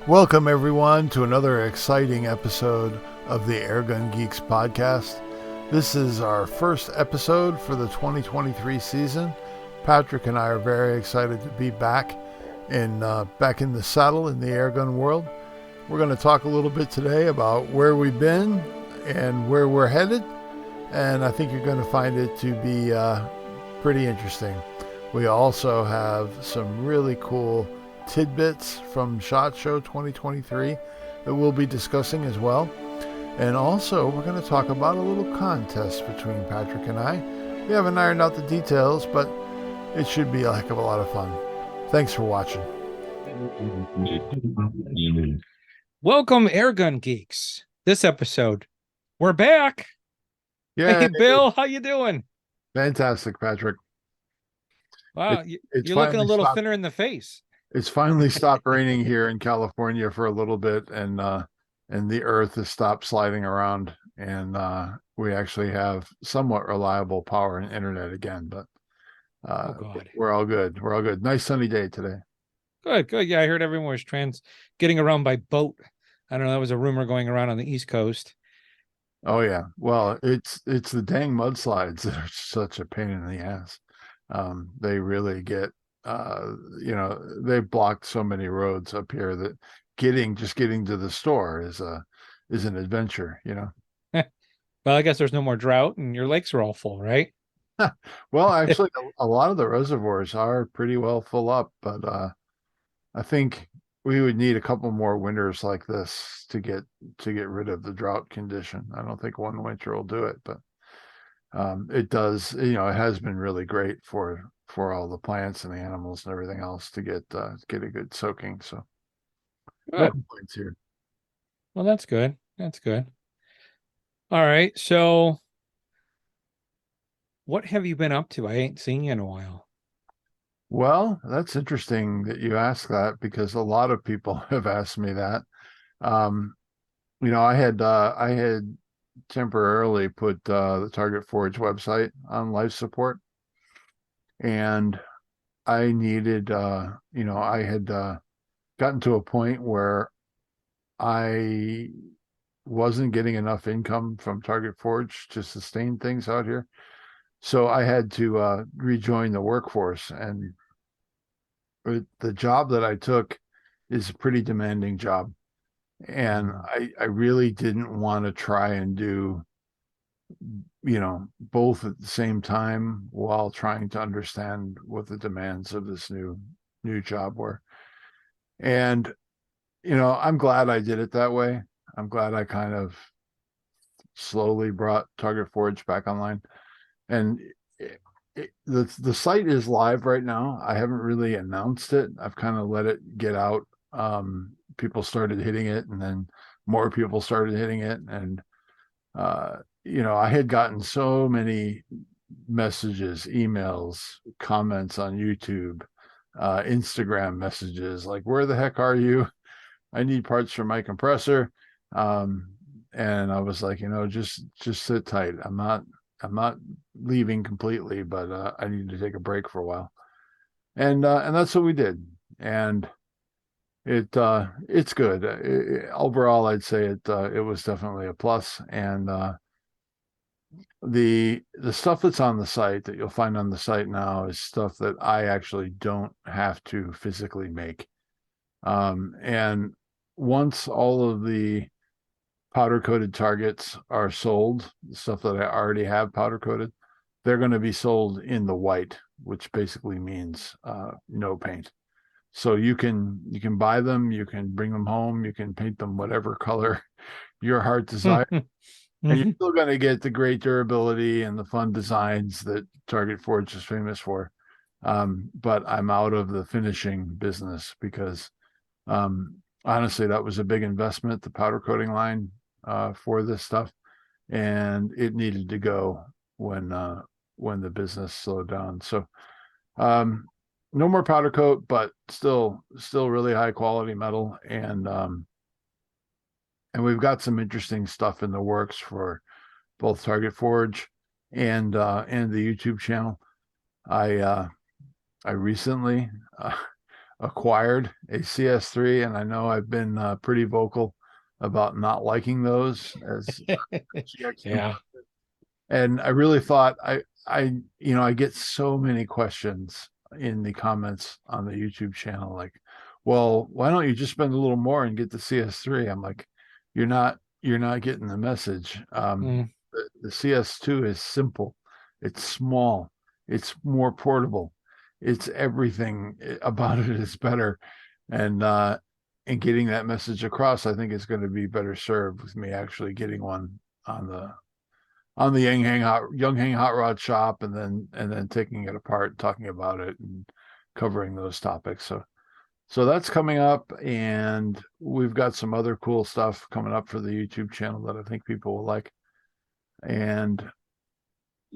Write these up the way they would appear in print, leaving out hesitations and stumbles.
Welcome, everyone, to another exciting episode of the Airgun Geeks podcast. This is our first episode for the 2023 season. Patrick and I are very excited to be back in the saddle in the airgun world. We're going to talk a little bit today about where we've been and where we're headed, and I think you're going to find it to be pretty interesting. We also have some really cool tidbits from SHOT Show 2023 that we'll be discussing as well. And also, we're going to talk about a little contest between Patrick and I. We haven't ironed out the details, but it should be a heck of a lot of fun. Thanks for watching. Welcome, Airgun Geeks. This episode, we're back. Yeah. Hey, Bill, how you doing? Fantastic, Patrick. Wow, you're looking a little thinner in the face. It's finally stopped raining here in California for a little bit, and the earth has stopped sliding around, and we actually have somewhat reliable power and internet again. But we're all good. We're all good. Nice sunny day today. Good. Yeah, I heard everyone was getting around by boat. I don't know. That was a rumor going around on the East Coast. Oh yeah. Well, it's the dang mudslides that are such a pain in the ass. They really get. They've blocked so many roads up here that getting to the store is an adventure, Well, I guess there's no more drought and your lakes are all full, right? Well, actually, a lot of the reservoirs are pretty well full up, but I think we would need a couple more winters like this to get rid of the drought condition. I don't think one winter will do it, but it does. It has been really great for all the plants and the animals and everything else to get a good soaking. So no complaints here. Well, that's good. That's good. All right. So what have you been up to? I ain't seen you in a while. Well, that's interesting that you ask that, because a lot of people have asked me that. I had temporarily put the Target Forge website on life support, and I needed I had gotten to a point where I wasn't getting enough income from Target Forge to sustain things out here, so I had to rejoin the workforce. And the job that I took is a pretty demanding job, and I really didn't want to try and do both at the same time while trying to understand what the demands of this new job were. And I'm glad I did it that way. I'm glad I kind of slowly brought Target Forge back online, and the site is live right now. I haven't really announced it. I've kind of let it get out. People started hitting it, and then more people started hitting it, and I had gotten so many messages, emails, comments on YouTube, Instagram messages like, "Where the heck are you? I need parts for my compressor." And I was like, just sit tight. I'm not leaving completely, but I need to take a break for a while. And that's what we did. And it's good. Overall, I'd say it was definitely a plus. And the stuff that's on the site, that you'll find on the site now, is stuff that I actually don't have to physically make. And once all of the powder coated targets are sold, the stuff that I already have powder coated, they're going to be sold in the white, which basically means no paint. So you can buy them, you can bring them home, you can paint them whatever color your heart desires. And you're still going to get the great durability and the fun designs that Target Forge is famous for. But I'm out of the finishing business because honestly, that was a big investment, the powder coating line for this stuff, and it needed to go when the business slowed down. So no more powder coat, but still really high quality metal, and we've got some interesting stuff in the works for both Target Forge and the YouTube channel. I recently acquired a CS3, and I know I've been pretty vocal about not liking those as GX. Yeah. And I really thought I get so many questions in the comments on the YouTube channel, like, well, why don't you just spend a little more and get the CS3? I'm like, you're not getting the message. Mm. The CS2 is simple, it's small, it's more portable, it's everything about it is better. And getting that message across, I think is going to be better served with me actually getting one on the Young Hang Hot Rod shop, and then taking it apart, talking about it, and covering those topics. So that's coming up, and we've got some other cool stuff coming up for the YouTube channel that I think people will like. And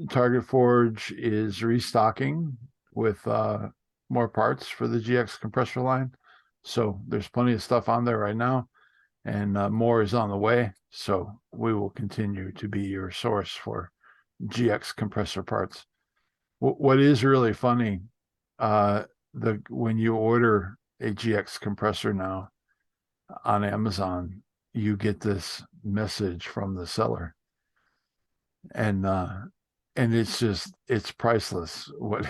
Target Forge is restocking with more parts for the GX compressor line. So there's plenty of stuff on there right now, and more is on the way. So we will continue to be your source for GX compressor parts. What is really funny, when you order a GX compressor now on Amazon, you get this message from the seller, and it's priceless what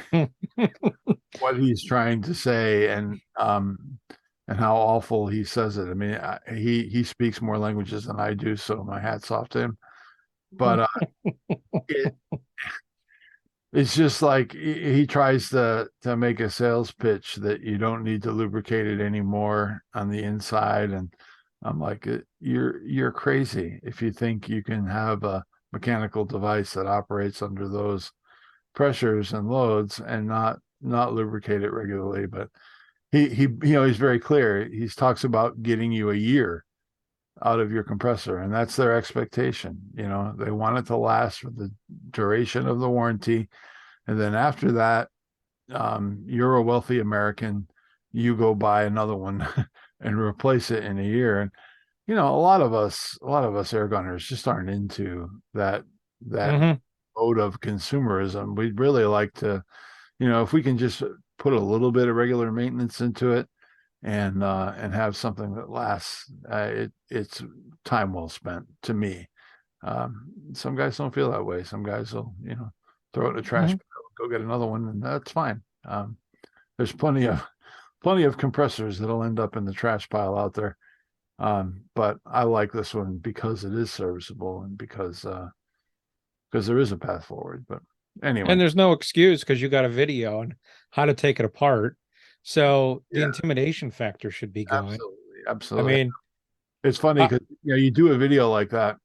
he's trying to say, and how awful he says it. I mean, he speaks more languages than I do, so my hat's off to him. But it, it's just like he tries to make a sales pitch that you don't need to lubricate it anymore on the inside, and I'm like, you're crazy if you think you can have a mechanical device that operates under those pressures and loads and not lubricate it regularly. But he's very clear. He talks about getting you a year out of your compressor, and that's their expectation. They want it to last for the duration of the warranty, and then after that, you're a wealthy American, you go buy another one and replace it in a year. And a lot of us air gunners just aren't into that Mhm. mode of consumerism. We'd really like to, if we can just put a little bit of regular maintenance into it, and have something that lasts, it's time well spent to me. Some guys don't feel that way. Some guys will, throw it in a trash Mhm. pile, go get another one, and that's fine. There's plenty of compressors that'll end up in the trash pile out there. But I like this one because it is serviceable, and because there is a path forward. But anyway, And there's no excuse because you got a video on how to take it apart. So the yeah, intimidation factor should be gone. absolutely, I absolutely. mean, It's funny uh, because you do a video like that,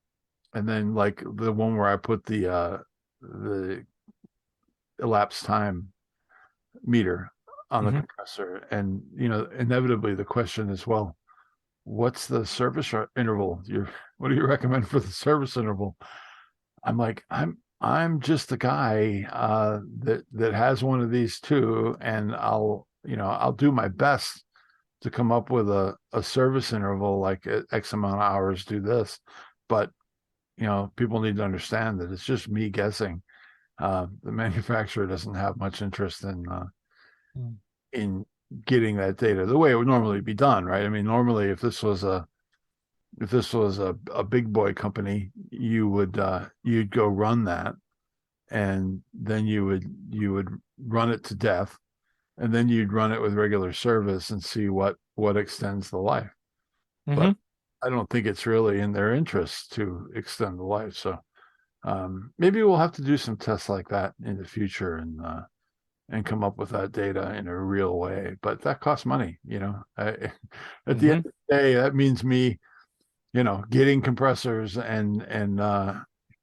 and then like the one where I put the elapsed time meter on the mhm, compressor, and inevitably the question is, well, what's the service interval? What do you recommend for the service interval? I'm like, I'm just the guy that has one of these too, and I'll do my best to come up with a service interval, like X amount of hours do this. But people need to understand that it's just me guessing. The manufacturer doesn't have much interest mm, in getting that data the way it would normally be done, right? I mean, normally if this was a big boy company, you'd go run that, and then you would run it to death, and then you'd run it with regular service and see what extends the life. But mhm, I don't think it's really in their interest to extend the life. So maybe we'll have to do some tests like that in the future, and come up with that data in a real way. But that costs money. At the end mhm, of the day, that means me, getting compressors and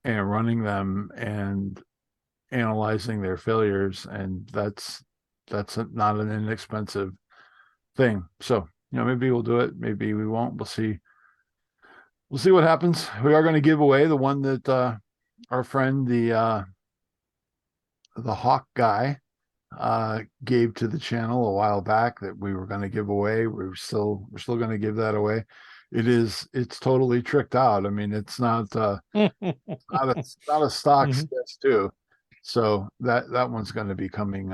running them and analyzing their failures, and that's not an inexpensive thing. So maybe we'll do it, maybe we won't. We'll see what happens. We are going to give away the one that our friend, the Hawk guy, gave to the channel a while back, that we were going to give away. We're still going to give that away. It's totally tricked out. I mean, it's not a stock mhm, CS2. So that one's going to be coming.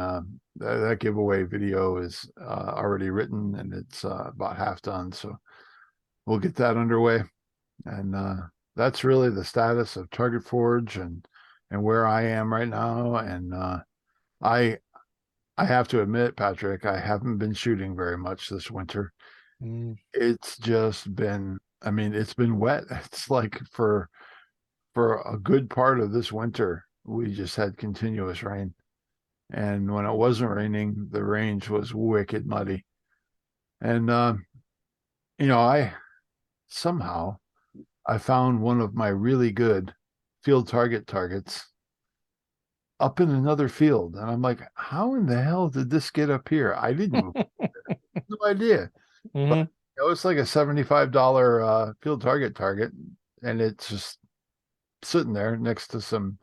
That giveaway video is already written and it's about half done. So we'll get that underway. And that's really the status of Target Forge and where I am right now. And I I have to admit, Patrick, I haven't been shooting very much this winter. Mm. It's just been, I mean, it's been wet. It's like for a good part of this winter, we just had continuous rain. And when it wasn't raining, the range was wicked muddy. And I somehow I found one of my really good field targets up in another field. And I'm like, how in the hell did this get up here? I didn't move. No idea. But Hmm. it was like a $75 field target, and it's just sitting there next to some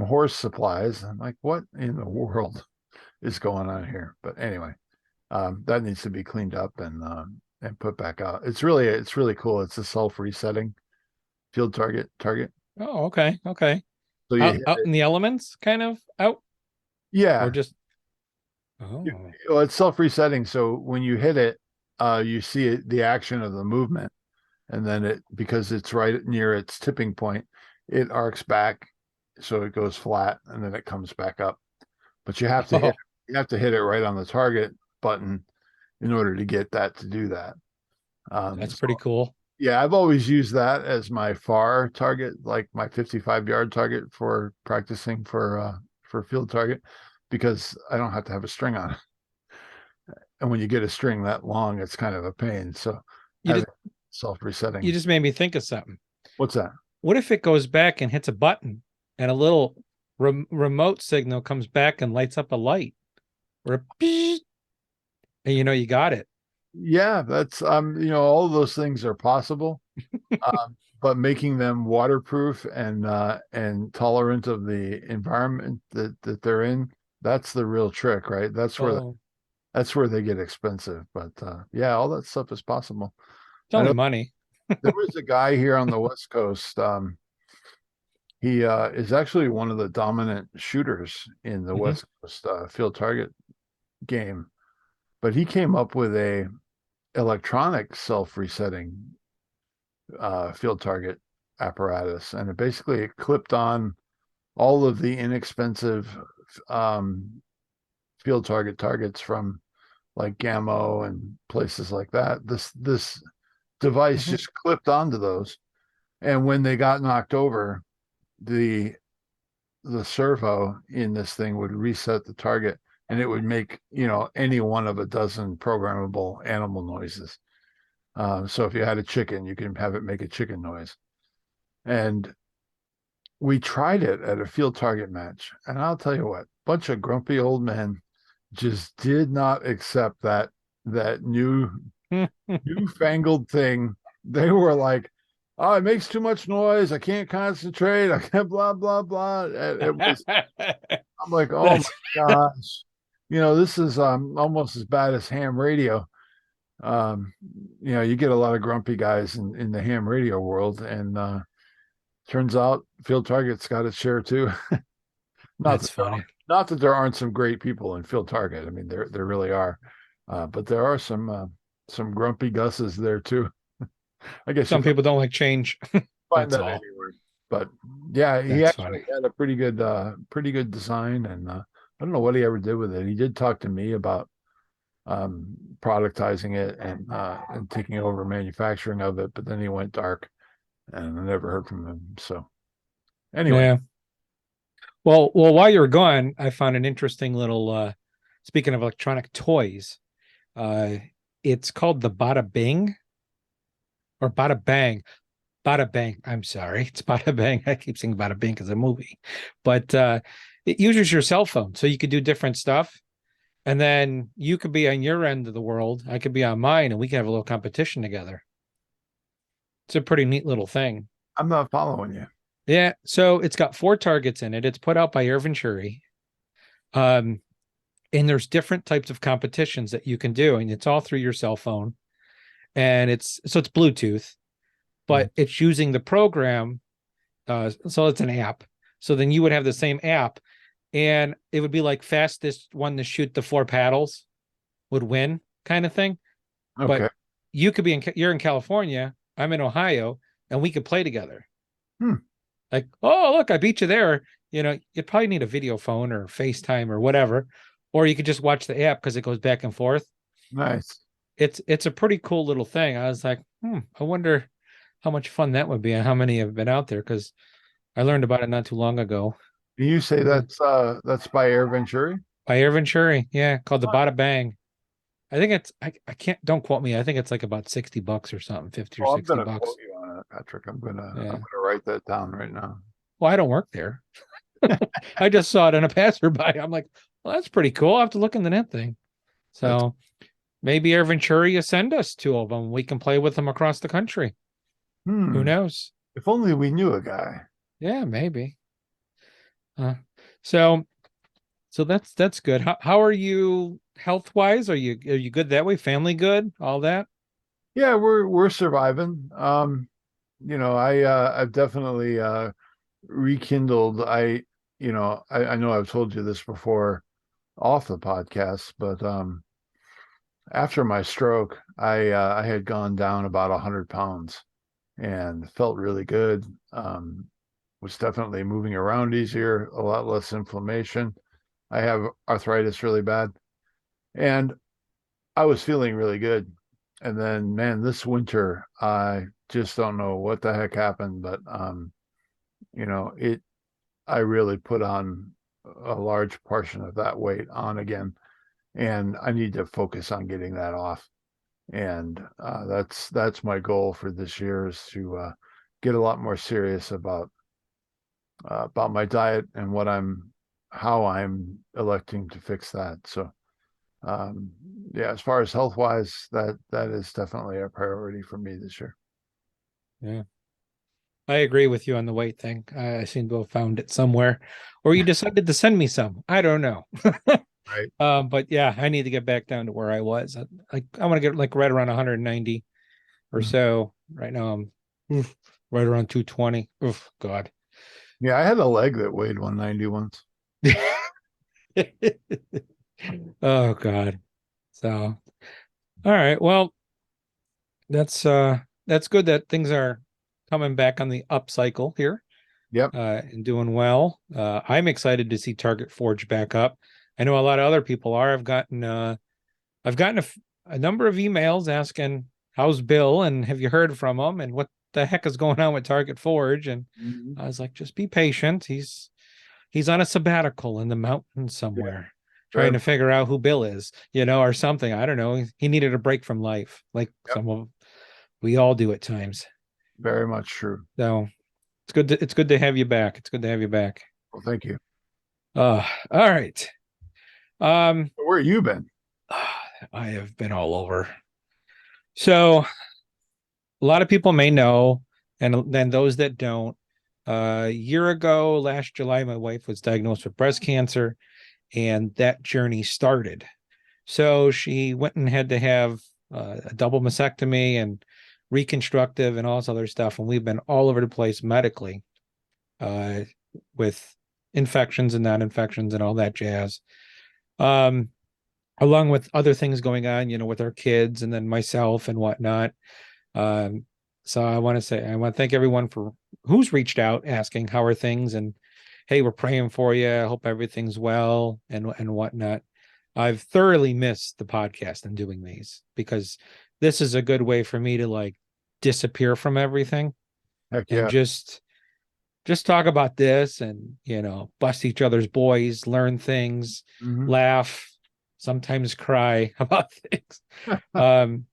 horse supplies. I'm like, what in the world is going on here? But anyway, that needs to be cleaned up and put back out. It's really cool. It's a self-resetting field target. Oh, okay. Okay. So you Out hit out it. in the elements, kind of out, or Yeah. just oh. Well, it's self-resetting. So when you hit it, you see the action of the movement, and then because it's right near its tipping point, it arcs back, so it goes flat, and then it comes back up. But Oh, you have to hit it right on the target button in order to get that to do that. that's So pretty cool. yeah, I've always used that as my far target, like my 55-yard target for practicing for field target, because I don't have to have a string on it. And when you get a string that long, it's kind of a pain. So You having just you self-resetting. just made me think of something. What's that? What if it goes back and hits a button and a little remote signal comes back and lights up a light or a and you got it. Yeah, that's all of those things are possible. But making them waterproof and tolerant of the environment that they're in, that's the real trick, right? Oh, That's where they get expensive. But yeah, all that stuff is possible. it's I only know money. there was a guy here on the West Coast. He is actually one of the dominant shooters in the Hmm. West Coast field target game, but he came up with a electronic self-resetting field target apparatus, and it clipped on all of the inexpensive um, field targets from like Gammo and places like that. This device Hmm. just clipped onto those, and when they got knocked over, the the servo in this thing would reset the target, and it would make any one of a dozen programmable animal noises. So if you had a chicken, you can have it make a chicken noise. And we tried it at a field target match, and I'll tell you what, bunch of grumpy old men just did not accept that newfangled thing. They were like, "Oh, it makes too much noise. I can't concentrate. I can't blah blah blah." And it was. I'm like, "Oh That's my gosh, this is almost as bad as ham radio." Um, you get a lot of grumpy guys in the ham radio world, and turns out field target's got its share too. Not that's that there funny. not that there aren't some great people in field target. I mean, there really are, but there are some grumpy gusses there too. I guess you Some people don't like change. find That's that all. anywhere. But yeah, he That's actually funny. had a pretty good design, and I don't know what he ever did with it. He did talk to me about productizing it and taking over manufacturing of it, but then he went dark, and I never heard from him. So anyway, Yeah. Well, while you were gone, I found an interesting little speaking of electronic toys, uh it's called the Bada Bing or Bada Bang. Bada Bang. I'm sorry. It's Bada Bang. I keep saying Bada Bing because a movie. But it uses your cell phone. So you could do different stuff. And then you could be on your end of the world. I could be on mine, and we can have a little competition together. It's a pretty neat little thing. I'm not following you. Yeah. So it's got 4 targets in it. It's put out by Air Venturi. Um, and there's different types of competitions that you can do, and it's all through your cell phone. And it's Bluetooth, Mhm. but it's using the program. So it's an app So then you would have the same app, and it would be like fastest one to shoot the 4 paddles would win kind of thing. Okay. But you could be you're in California, I'm in Ohio, and we could play together. Hmm. Like, oh, look, I beat you there. You'd probably need a video phone or FaceTime or whatever, or you could just watch the app because it goes back and forth. Nice. It's a pretty cool little thing. I was like, I wonder how much fun that would be and how many have been out there, because I learned about it not too long ago. You say that's by Air Venturi? By Air Venturi, yeah, called the Bada Bang. I think I can't, don't quote me. I think it's like about 60 bucks or something, 50 or Oh, I'm 60 gonna bucks. quote you on it, Patrick. I'm Yeah. gonna write that down right now. Well, I don't work there. I just saw it in a passerby. I'm like, well, that's pretty cool. I'll have to look in the net thing. That's So maybe Air Venturi will send us 2 of them. We can play with them across the country. Who hmm. knows? If only we knew a guy. Yeah, maybe. Uh, so that's good. How are you health wise? Are you good that way? Family good? All that? Yeah, we're surviving. I've definitely rekindled. I know I've told you this before off the podcast, but after my stroke, I had gone down about 100 pounds and felt really good. Was definitely moving around easier, a lot less inflammation. I have arthritis really bad, and I was feeling really good. And then, man, this winter, I just don't know what the heck happened, but it I really put on a large portion of that weight on again, and I need to focus on getting that off. And that's my goal for this year is to get a lot more serious about my diet and how I'm electing to fix that. So um, yeah, as far as health wise, that is definitely a priority for me this year. Yeah. I agree with you on the weight thing. I seem to have found it somewhere, or you decided to send me some. I don't know. Right. But yeah, I need to get back down to where I was. I want to get like right around 190 or Mhm. so. Right now I'm right around 220. Oof, God. Yeah, I had a leg that weighed 190 once. Oh God. So, all right. Well, that's good that things are coming back on the up cycle here. Yep. And doing well. I'm excited to see Target Forge back up. I know a lot of other people are. I've gotten a number of emails asking how's Bill and have you heard from him and what the heck is going on with Target Forge. And Mhm. I was like, just be patient. He's on a sabbatical in the mountains Yeah, somewhere, trying very, to figure out who Bill is, or something. I don't know. He needed a break from life, like yep, some of we all do at times. very much true. So it's good to have you back. It's good to have you back. Well, thank you. All right. Um, Where you been? I have been all over. So a lot of people may know, and then those that don't. A year ago, last July, my wife was diagnosed with breast cancer, and that journey started. So she went and had to have a double mastectomy and reconstructive and all this other stuff. And we've been all over the place medically, uh, with infections and non-infections and all that jazz. Um, Along with other things going on, with our kids and then myself and whatnot. Um, so I want to thank everyone for who's reached out asking how are things, and hey, we're praying for you. I hope everything's well and whatnot. I've thoroughly missed the podcast and doing these, because this is a good way for me to like disappear from everything Heck and yeah. just talk about this and bust each other's boys, learn things, Hmm. laugh, sometimes cry about things. um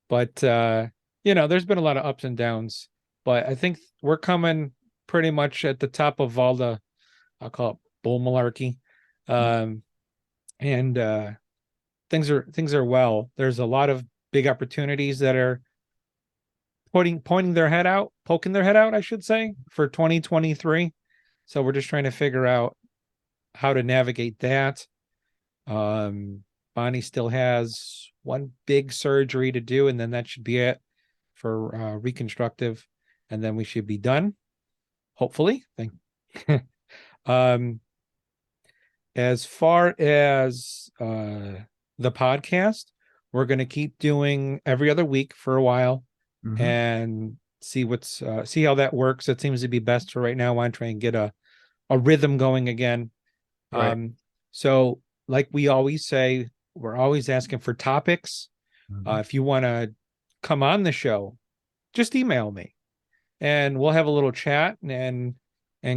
but there's been a lot of ups and downs, but I think we're coming pretty much at the top of all the, I'll call it bull malarkey. um and things are well. There's a lot of big opportunities that are poking their head out, I should say, for 2023. So we're just trying to figure out how to navigate that. Um, Bonnie still has one big surgery to do, and then that should be it for reconstructive, and then we should be done. Hopefully, Um, as far as the podcast, we're going to keep doing every other week for a while Hmm. and see how that works. It seems to be best for right now. I want to try and get a rhythm going again. Right. So like we always say, we're always asking for topics. Hmm. If you want to come on the show, just email me and we'll have a little chat and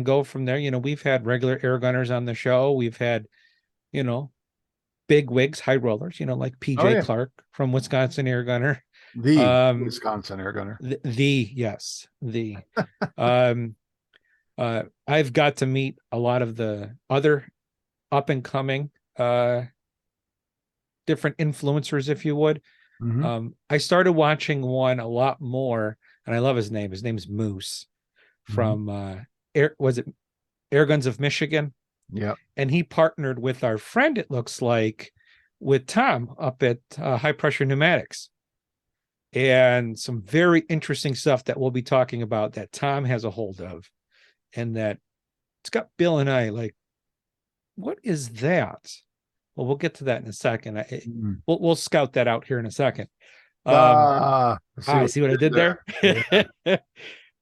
go from there. We've had regular air gunners on the show. We've had, you know, big wigs, high rollers, like Oh PJ yeah, Clark from Wisconsin Air Gunner. the Um, Wisconsin Air Gunner. the um I've got to meet a lot of the other up and coming different influencers, if you would. Hmm. I started watching one a lot more, and I love his name. His name's Moose Hmm. from was it Airguns of Michigan? Yep. And he partnered with our friend, it looks like, with Tom up at High Pressure Pneumatics. And some very interesting stuff that we'll be talking about that Tom has a hold of, and that it's got Bill and I like, what is that? Well, we'll get to that in a second. Mm. We'll scout that out here in a second. Um, See what see what I you did did there? there. Yeah.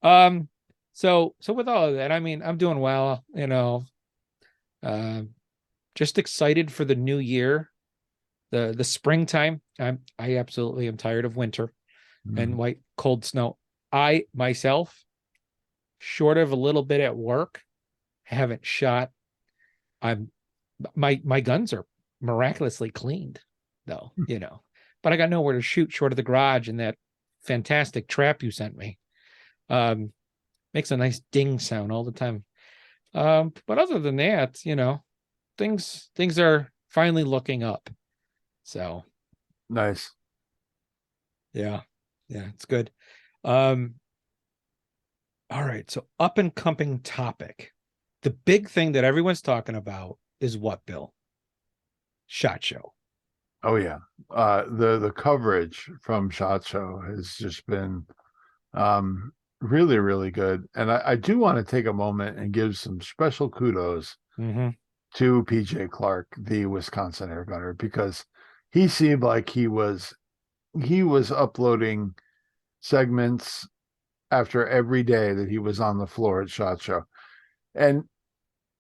um, so with all of that, I mean, I'm doing well, uh, just excited for the new year, the springtime. I absolutely am tired of winter and Mm. white cold snow. I myself, short of a little bit at work, haven't shot. I'm my guns are miraculously cleaned, though, but I got nowhere to shoot short of the garage and that fantastic trap you sent me. Um, makes a nice ding sound all the time. But other than that, things are finally looking up. So Nice. yeah, yeah, it's good. Um, all right, so up and coming topic. The big thing that everyone's talking about is what, Bill? SHOT Show. Oh yeah. The coverage from SHOT Show has just been um really, really good. And I do want to take a moment and give some special kudos Mm-hmm. to PJ Clark, the Wisconsin Air Gunner, because he seemed like he was uploading segments after every day that he was on the floor at SHOT Show. And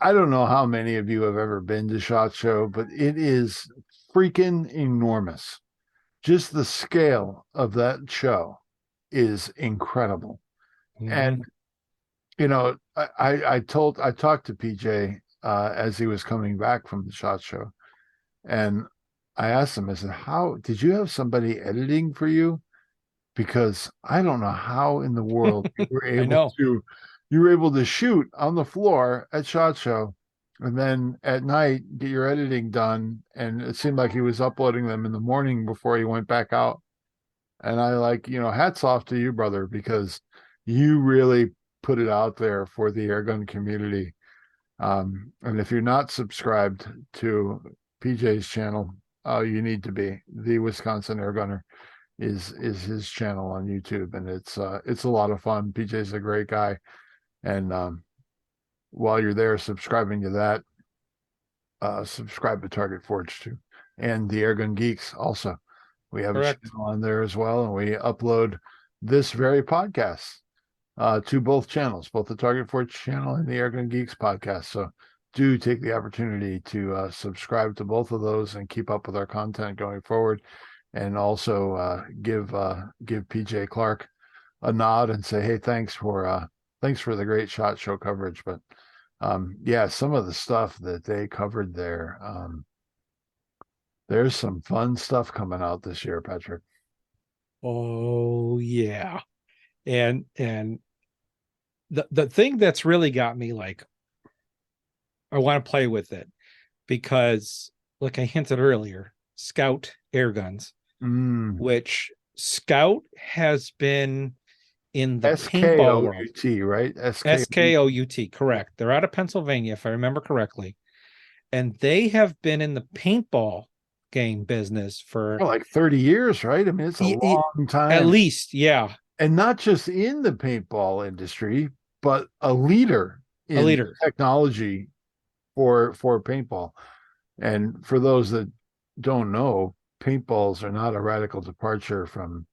I don't know how many of you have ever been to SHOT Show, but it is freaking enormous. Just the scale of that show is incredible. Mm-hmm. And I talked to PJ as he was coming back from the SHOT Show, and I asked him, I said, "How did you have somebody editing for you? Because I don't know how in the world you were I able know. to you were able to shoot on the floor at SHOT Show and then at night get your editing done." And it seemed like he was uploading them in the morning before he went back out. And I like, hats off to you, brother, because you really put it out there for the airgun community. And if you're not subscribed to PJ's channel, you need to be. The Wisconsin Airgunner is his channel on YouTube, and it's a lot of fun. PJ's a great guy, and while you're there subscribing to that, subscribe to Target Forge too, and the Airgun Geeks also. We have a Correct. channel on there as well, and we upload this very podcast to both channels, both the Target Forge channel and the Airgun Geeks podcast. So do take the opportunity to subscribe to both of those and keep up with our content going forward. And also give PJ Clark a nod and say, hey, thanks for the great SHOT Show coverage. But yeah, some of the stuff that they covered there, there's some fun stuff coming out this year, Patrick. Oh yeah. And the thing that's really got me like, I want to play with it because, like I hinted earlier, Scout air guns, Mm. which Scout has been in the paintball world. SKOUT, right? SKOUT, correct. They're out of Pennsylvania, if I remember correctly. And they have been in the paintball game business for For like 30 years, right? I mean, it's a long at time. least, yeah. And not just in the paintball industry, but a leader A in leader. technology for paintball. And for those that don't know, paintballs are not a radical departure from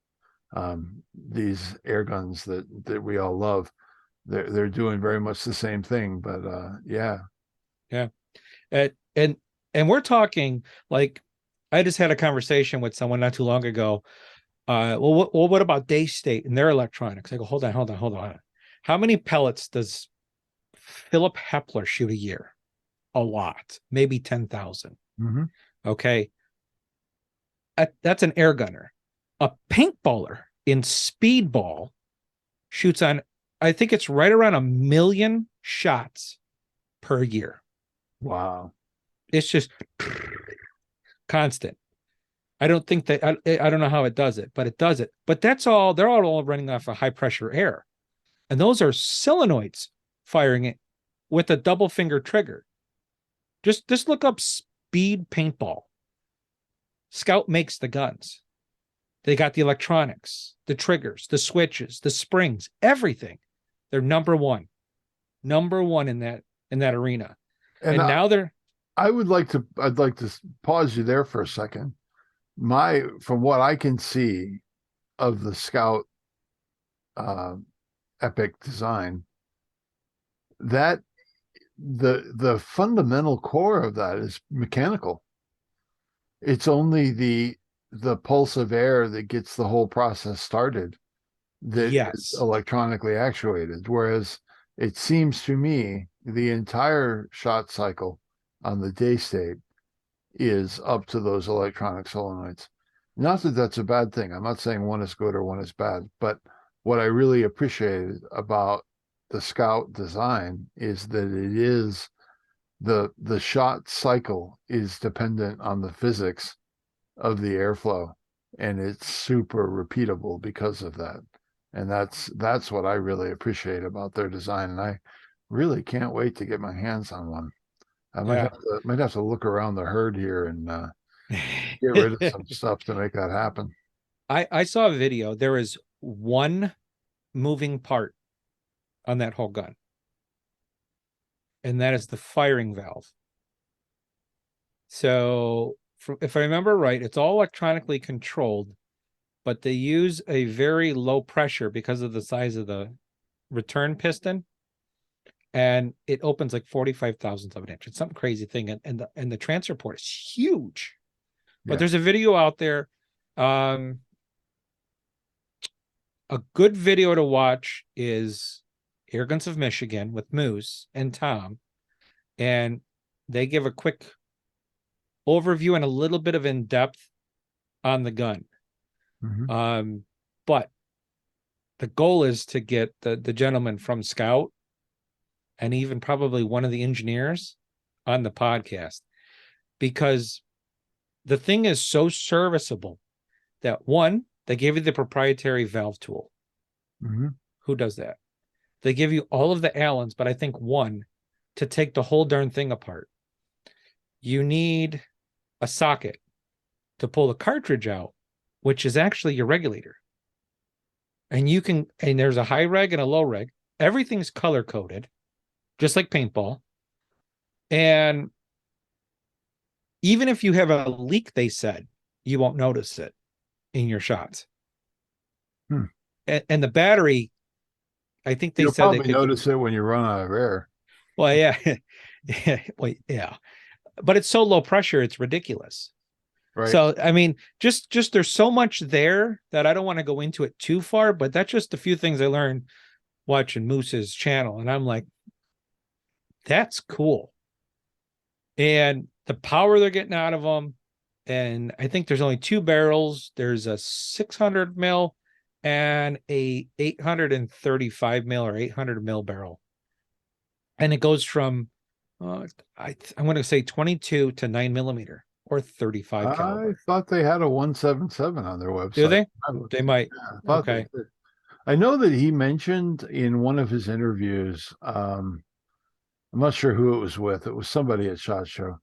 these air guns that we all love. They're doing very much the same thing, but yeah. Yeah. And and we're talking like I just had a conversation with someone not too long ago. What about Day State and their electronics? I go, hold on. How many pellets does Philip Hepler shoot a year? A lot, maybe 10,000. Mm-hmm. Okay. That's an air gunner. A paintballer in speedball shoots on, I think it's right around 1 million shots per year. Wow. It's just constant. I don't think that I don't know how it does it, but it does it. But that's all. They're all running off of high pressure air, and those are solenoids firing it with a double finger trigger. Just look up speed paintball. Scout makes the guns. They got the electronics, the triggers, the switches, the springs, everything. They're number one in that arena. And And now they're I'd like to pause you there for a second. From what I can see of the Scout uh, Epic design, that the fundamental core of that is mechanical. It's only the pulse of air that gets the whole process started that is yes, electronically actuated. Whereas it seems to me the entire shot cycle on the day state is up to those electronic solenoids. Not that that's a bad thing. I'm not saying one is good or one is bad, but what I really appreciated about the Scout design is that it is the shot cycle is dependent on the physics of the airflow, and it's super repeatable because of that. And that's what I really appreciate about their design, and I really can't wait to get my hands on one. I yeah. might have to look around the herd here and get rid of some stuff to make that happen. I saw a video. There is one moving part on that whole gun, and that is the firing valve. So, if I remember right, it's all electronically controlled, but they use a very low pressure because of the size of the return piston, and it opens like 45 thousandths of an inch. It's some crazy thing, and the transfer port is huge. But Yeah. there's a video out there. Um, a good video to watch is Airguns of Michigan with Moose and Tom, and they give a quick overview and a little bit of in depth on the gun. Mm-hmm. But the goal is to get the gentleman from Scout and even probably one of the engineers on the podcast, because the thing is so serviceable that one, they give you the proprietary valve tool. Mm-hmm. Who does that? They give you all of the Allens, but I think one to take the whole darn thing apart. You need a socket to pull the cartridge out, which is actually your regulator. And there's a high reg and a low reg. Everything's color coded, just like paintball. And even if you have a leak, they said, you won't notice it in your shots. Hmm. And the battery, I think they You'll said they probably could get, notice it when you run out of air. well, yeah. Well, yeah. But it's so low pressure, it's ridiculous. Right. So, I mean, just there's so much there that I don't want to go into it too far, but that's just a few things I learned watching Moose's channel. And I'm like, that's cool. And the power they're getting out of them. And I think there's only two barrels. There's a 600 mil and a 835 mil or 800 mil barrel. And it goes from, I'm going to say 22 to 9mm or 35 I caliber. thought they had a 177 on their Do website. they? They might. Yeah, I thought they Okay. did. I know that he mentioned in one of his interviews, I'm not sure who it was with. It was somebody at SHOT Show.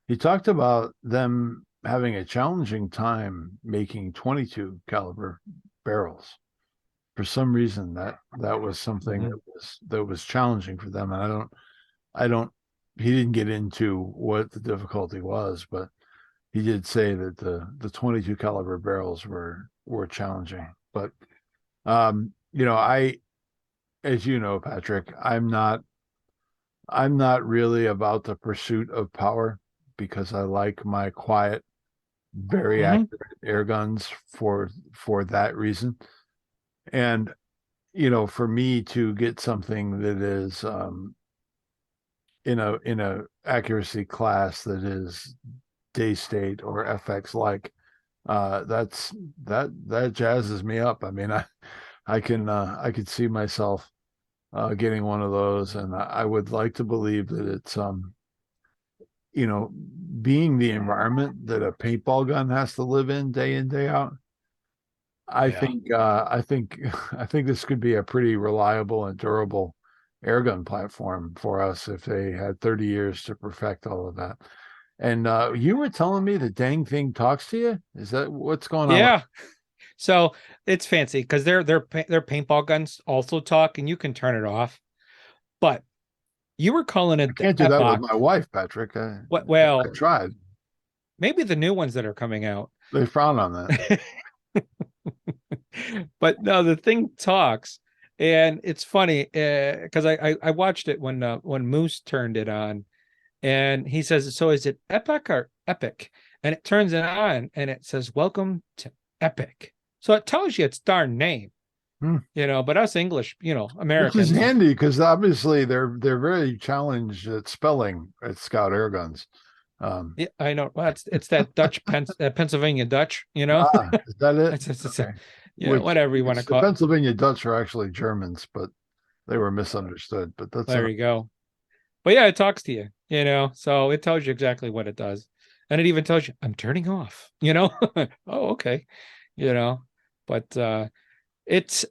He talked about them having a challenging time making 22 caliber barrels. for some reason that was something Mhm. that was challenging for them. And I don't he didn't get into what the difficulty was, but he did say that the 22 caliber barrels were challenging. But you know, as you know, Patrick, I'm not really about the pursuit of power because I like my quiet, very Mhm. accurate air guns for that reason. And you know, for me to get something that is in a accuracy class that is day state or FX like, that's that jazzes me up. I mean, I could see myself getting one of those, and I would like to believe that it's you know, being the environment that a paintball gun has to live in day out. Yeah. I think I think this could be a pretty reliable and durable airgun platform for us if they had 30 years to perfect all of that. And you were telling me the dang thing talks to you? Is that what's going on? Yeah. So it's fancy because their paintball guns also talk, and you can turn it off. But you were calling I it the can't do that with Epoch. my wife, Patrick. What? I Well, tried. maybe the new ones that are coming out. They frown on that. But no, the thing talks, and it's funny because I watched it when Moose turned it on, and he says, "So is it Epic or Epic?" And it turns it on, and it says, "Welcome to Epic." So it tells you its darn name, Hmm. But us English, Which is Americans. handy because obviously they're very challenged at spelling at Scout Air Guns. Um, Yeah, I know. Well, it's that Pennsylvania Dutch, is that it? it's Okay. Which whatever you want to the call it. Pennsylvania Dutch are actually Germans, but they were misunderstood. But that's There you go. But yeah, it talks to you, so it tells you exactly what it does. And it even tells you, I'm turning off. Oh, okay. You know, but it's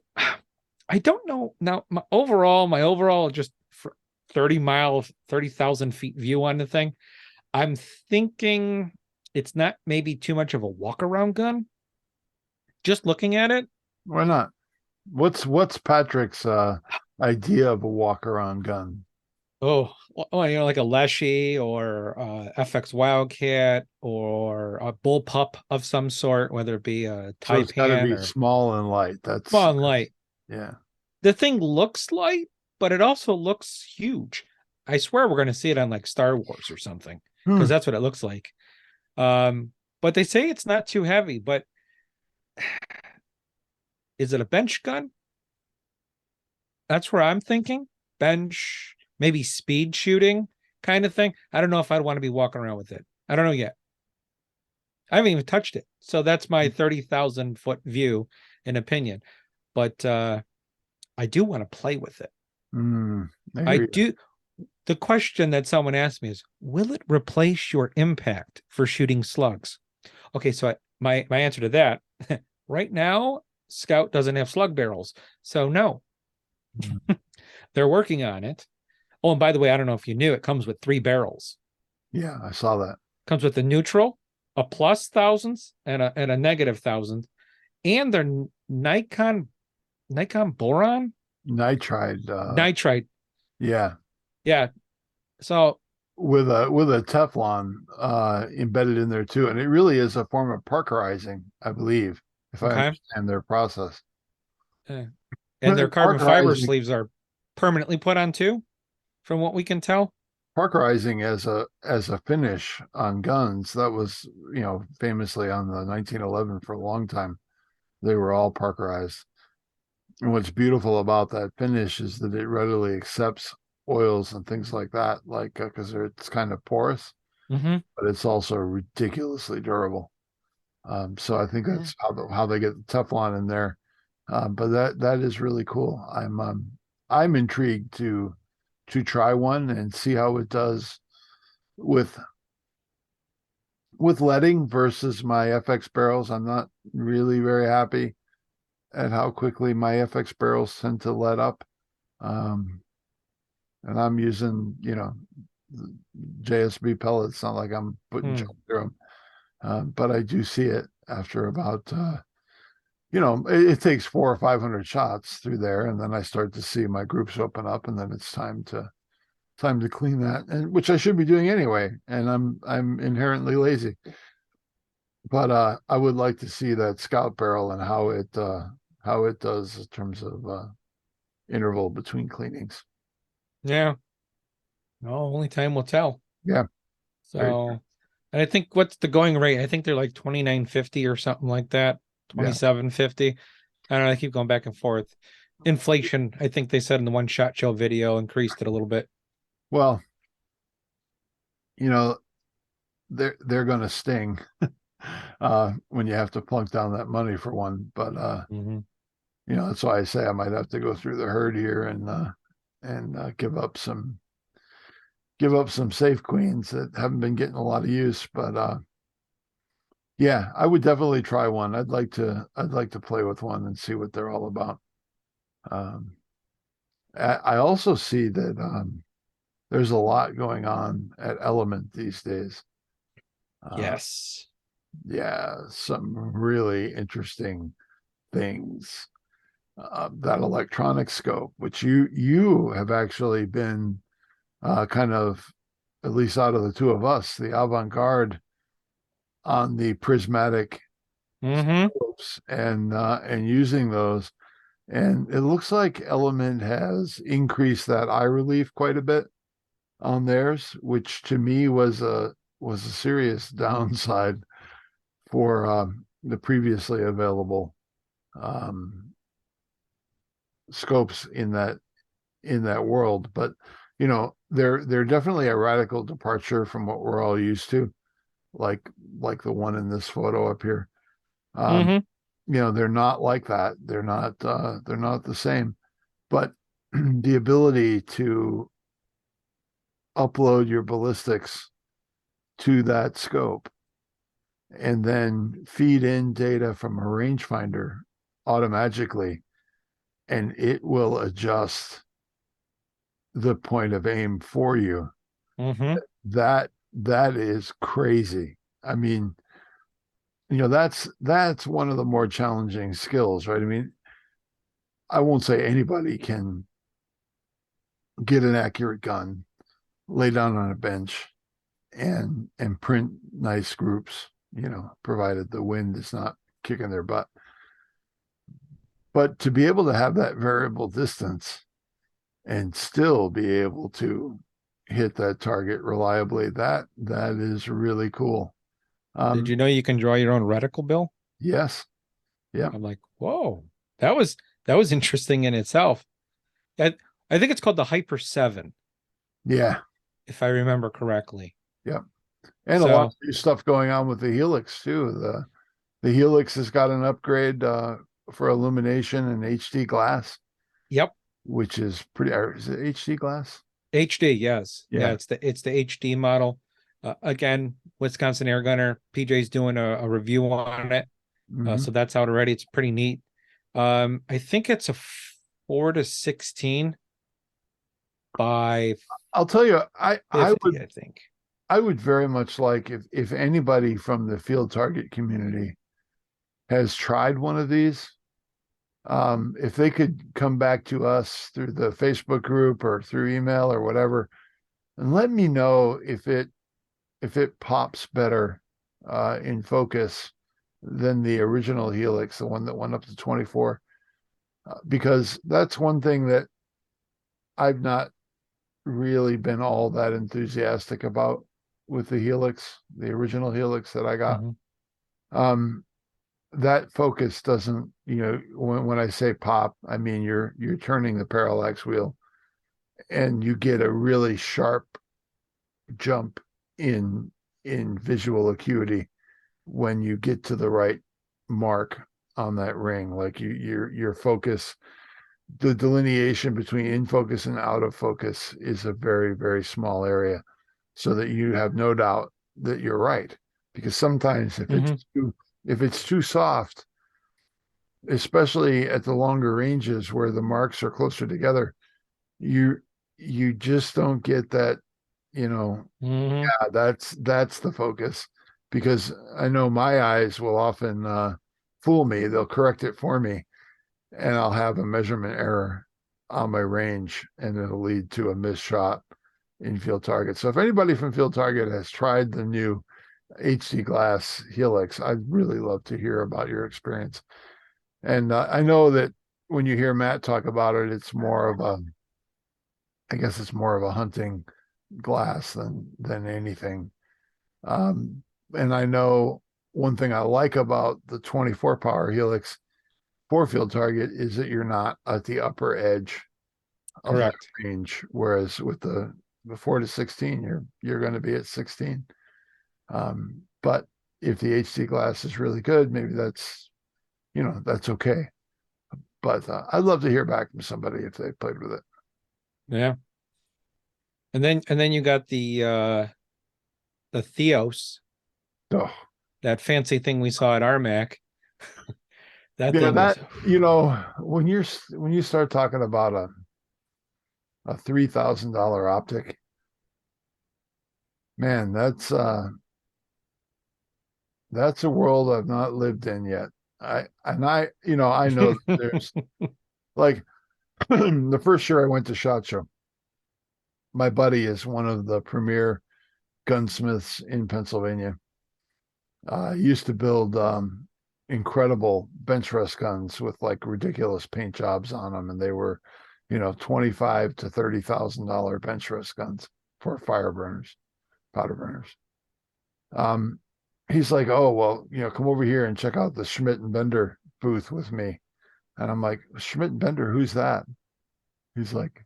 I don't know now. My overall just for 30 miles, 30,000 feet view on the thing. I'm thinking it's not maybe too much of a walk around gun. Just looking at it. why not? What's Patrick's idea of a walk around gun? Oh, well, like a Leshy or FX Wildcat or a bullpup of some sort, whether it be a So it's got to Taipan be or small and light. Spawn Light. Yeah. The thing looks light, but it also looks huge. I swear we're going to see it on like Star Wars or something Hmm. because that's what it looks like. But they say it's not too heavy. But is it a bench gun? That's where I'm thinking. Bench, maybe speed shooting kind of thing. I don't know if I'd want to be walking around with it. I don't know yet. I haven't even touched it. So that's my 30,000 foot view and opinion. But I do want to play with it. Mm, I I hear you. do. The question that someone asked me is, will it replace your impact for shooting slugs? Okay, so my answer to that, right now, Scout doesn't have slug barrels. So no, Mm. they're working on it. Oh, and by the way, I don't know if you knew, it comes with 3 barrels. Yeah, I saw that. Comes with a neutral, a plus thousands, and a negative thousand, and their Nikon boron Nitride. nitrite. Yeah, Yeah. So with a Teflon embedded in there too, and it really is a form of parkerizing, I believe, if I okay. understand their process. And their carbon fiber Parkerizing, sleeves are permanently put on too, from what we can tell. parkerizing as a finish on guns, that was, you know, famously on the 1911 for a long time. They were all parkerized. And what's beautiful about that finish is that it readily accepts oils and things like that, like because it's kind of porous, Mm-hmm. but it's also ridiculously durable. So I think Yeah. that's how they get the Teflon in there. But that is really cool. I'm intrigued to try one and see how it does with leading versus my FX barrels. I'm not really very happy at how quickly my FX barrels tend to let up. Um, and I'm using, you know, JSB pellets. Not like I'm putting Hmm. junk through them, but I do see it after about it takes 400 or 500 shots through there, and then I start to see my groups open up, and then it's time to clean that, and which I should be doing anyway. And I'm inherently lazy, but I would like to see that scout barrel and how it does in terms of interval between cleanings. Yeah. No, only time will tell. Yeah, very true. So, and I think what's the going rate? I think they're like 29.50 or something like that. Yeah. 27.50. I don't know. I keep going back and forth. Inflation, I think they said in the one shot show video, increased it a little bit. Well, you know, they're going to sting when you have to plunk down that money for one. But Mhm. that's why I say I might have to go through the herd here and give up some safe queens that haven't been getting a lot of use. But yeah, I would definitely try one. I'd like to play with one and see what they're all about. Um, I also see that there's a lot going on at Element these days. Uh, Yes. yeah, some really interesting things. That electronic scope, which you have actually been kind of, at least out of the two of us, the avant-garde on the prismatic Mm-hmm. scopes and using those. And it looks like Element has increased that eye relief quite a bit on theirs, which to me was a serious downside for the previously available um, scopes in that world. But they're definitely a radical departure from what we're all used to, like like the one in this photo up here. Um, Mm-hmm. they're not like that. They're not the same. But the ability to upload your ballistics to that scope and then feed in data from a rangefinder automatically, and it will adjust the point of aim for you. Mm-hmm. That is crazy. I mean, that's one of the more challenging skills, right? I mean, I won't say anybody can get an accurate gun, lay down on a bench, and print nice groups, provided the wind is not kicking their butt. But to be able to have that variable distance and still be able to hit that target reliably, that is really cool. Did Um, you know you can draw your own reticle, Bill? yes, yeah, I'm like, whoa, that was interesting in itself. I, I think it's called the Hyper 7, yeah, if I remember correctly. yeah, and a lot So, of new stuff going on with the Helix too. The Helix has got an upgrade for illumination and HD glass, yep, which is pretty. Is it HD glass? HD, yes. Yeah, Yeah. it's the HD model. Again, Wisconsin Air Gunner, PJ's doing a review on it. Hmm. So that's out already. It's pretty neat. I think it's a 4:16 by I'll tell you, I 50, would I think. I would very much like if anybody from the field target community has tried one of these, if they could come back to us through the Facebook group or through email or whatever, and let me know if it pops better in focus than the original Helix, the one that went up to 24, because that's one thing that I've not really been all that enthusiastic about with the Helix, the original Helix that I got. Mhm. Um, that focus doesn't, when I say pop, I mean you're turning the parallax wheel and you get a really sharp jump in in visual acuity when you get to the right mark on that ring. Like your focus, the delineation between in focus and out of focus is a very, very small area, so that you have no doubt that you're right. Because sometimes Mhm. if it's too soft, especially at the longer ranges where the marks are closer together, you you just don't get that, Mhm. that's the focus. Because I know my eyes will often fool me. They'll correct it for me, and I'll have a measurement error on my range, and it'll lead to a missed shot in field target. So if anybody from field target has tried the new HD glass Helix, I'd really love to hear about your experience. And I know that when you hear Matt talk about it, it's more of a, I guess it's more of a hunting glass than anything. And I know one thing I like about the 24 power Helix for field target is that you're not at the upper edge of that Correct. range, whereas with the 4 to 16, you're going to be at 16. But if the HD glass is really good, maybe that's that's okay. But I'd love to hear back from somebody if they played with it. Yeah. And then you got the Theos, Oh, that fancy thing we saw at RMAC. That yeah, thing was, when you start talking about a $3,000 optic, man, that's a world I've not lived in yet. I know that there's like the first year I went to SHOT Show, my buddy is one of the premier gunsmiths in Pennsylvania. He used to build incredible bench rest guns with like ridiculous paint jobs on them, and they were, $25,000 to $30,000 bench rest guns for fire burners, powder burners. He's like, oh well, come over here and check out the Schmidt and Bender booth with me. And I'm like, Schmidt and Bender, who's that? He's like,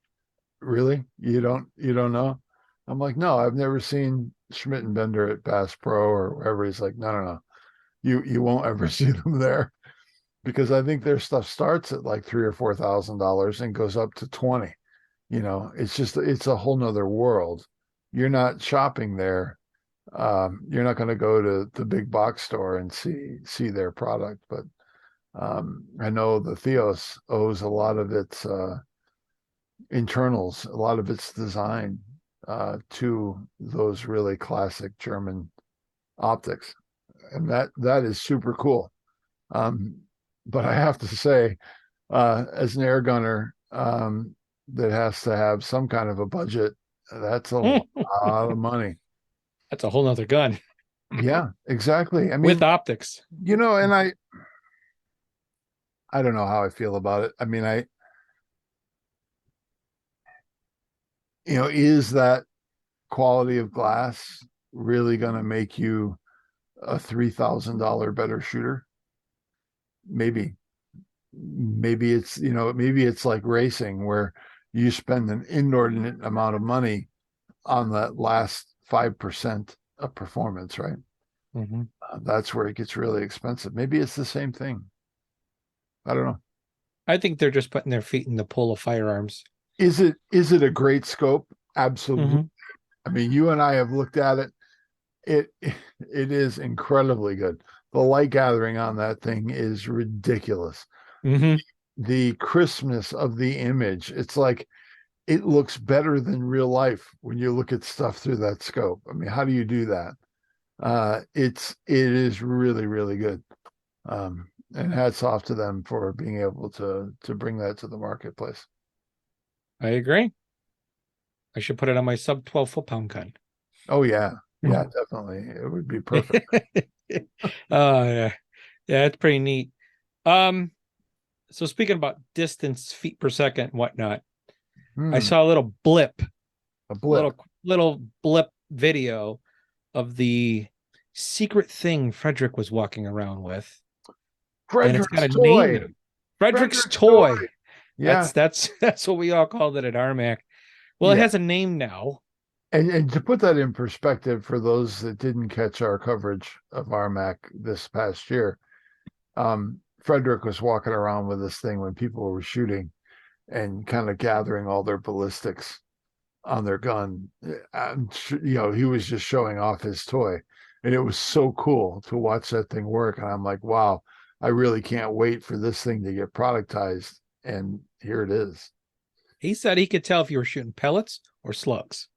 really? You don't know? I'm like, no, I've never seen Schmidt and Bender at Bass Pro or wherever. He's like, no. You won't ever see them there because I think their stuff starts at like $3,000 or $4,000 and goes up to 20. It's a whole nother world. You're not shopping there. You're not going to go to the big box store and see their product, but I know the Theos owes a lot of its internals, a lot of its design to those really classic German optics, and that is super cool. But I have to say, as an air gunner that has to have some kind of a budget, that's a lot of money. that's a whole nother gun Yeah, exactly. I with mean, optics. and I don't know how I feel about it. I mean, is that quality of glass really going to make you a $3,000 better shooter? Maybe it's like racing where you spend an inordinate amount of money on that last 5% of performance, right? Mm-hmm. That's where it gets really expensive. Maybe it's the same thing. I don't know. I think they're just putting their feet in the pool of firearms. Is it a great scope? Absolutely. Mm-hmm. I mean, you and I have looked at it. It is incredibly good. The light gathering on that thing is ridiculous. Mm-hmm. The crispness of the image, it's like it looks better than real life when you look at stuff through that scope. I mean, how do you do that? It is really, really good. And hats off to them for being able to bring that to the marketplace. I agree. I should put it on my sub 12 foot-pound gun. Oh yeah, definitely. It would be perfect. Oh yeah, it's pretty neat. So speaking about distance, feet per second, and whatnot, I saw a little blip, A blip. little blip video of the secret thing Frederick was walking around with, and it's got a Frederick's name toy. in it. Frederick's Frederick's toy. toy. Yeah. That's what we all called it at RMAC. Well, it Yeah. has a name now. And to put that in perspective for those that didn't catch our coverage of RMAC this past year, Frederick was walking around with this thing when people were shooting and kind of gathering all their ballistics on their gun. And, he was just showing off his toy. And it was so cool to watch that thing work. And I'm like, wow, I really can't wait for this thing to get productized. And here it is. He said he could tell if you were shooting pellets or slugs.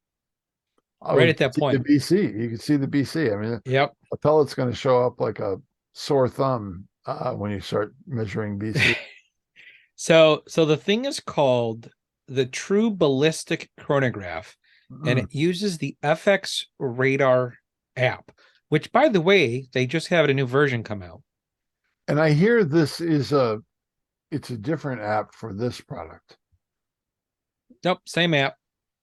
Oh, Right at that point. The BC. You can see the BC. I mean, Yep. a pellet's going to show up like a sore thumb when you start measuring BC. So the thing is called the True Ballistic Chronograph, and Mm. it uses the FX Radar app, which, by the way, they just had a new version come out. And I hear this is it's a different app for this product. Nope, same app.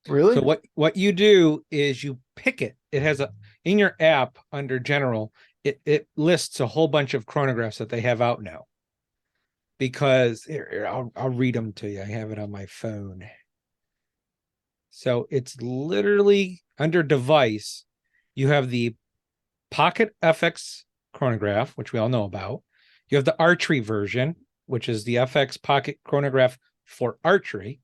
So Really? what you do is you pick it. It has a in your app under general, it lists a whole bunch of chronographs that they have out now. Because here, I'll read them to you. I have it on my phone. So it's literally under device. You have the Pocket FX chronograph, which we all know about. You have the archery version, which is the FX Pocket chronograph for archery.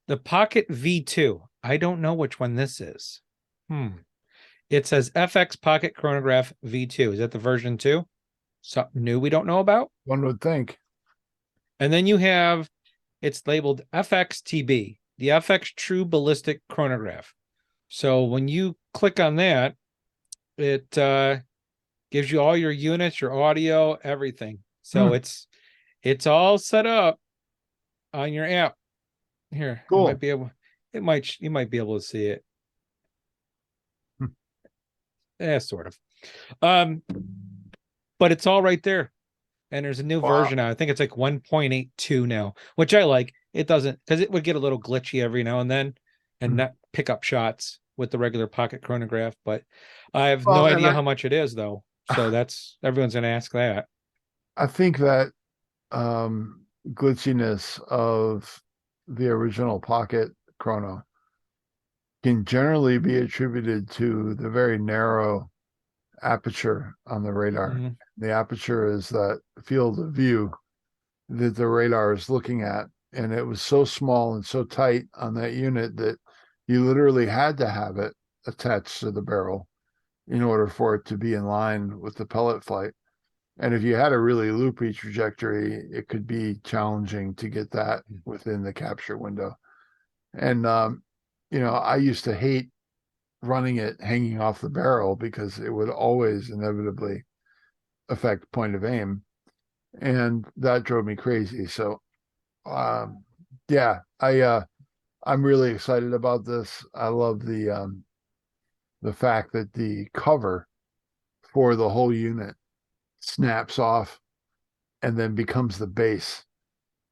The Pocket V2. I don't know which one this is. It says FX Pocket Chronograph V2. Is that the version 2? Something new we don't know about? One would think. And then you have, it's labeled FXTB, the FX True Ballistic Chronograph. So when you click on that, it gives you all your units, your audio, everything. So it's all set up on your app. Here, it Cool. might be able, you might be able to see it. Yeah, sort of. But it's all right there. And there's a new version now. I think it's like 1.82 now, which I like. It doesn't, because it would get a little glitchy every now and then and not pick up shots with the regular pocket chronograph. But I have no idea how much it is, though. So that's, everyone's going to ask that. I think that glitchiness of the original pocket chrono can generally be attributed to the very narrow aperture on the radar. The aperture is that field of view that the radar is looking at. And it was so small and so tight on that unit that you literally had to have it attached to the barrel in order for it to be in line with the pellet flight. And if you had a really loopy trajectory, it could be challenging to get that within the capture window. And, I used to hate running it hanging off the barrel because it would always inevitably affect point of aim. And that drove me crazy. So, yeah, I'm really excited about this. I love the fact that the cover for the whole unit snaps off and then becomes the base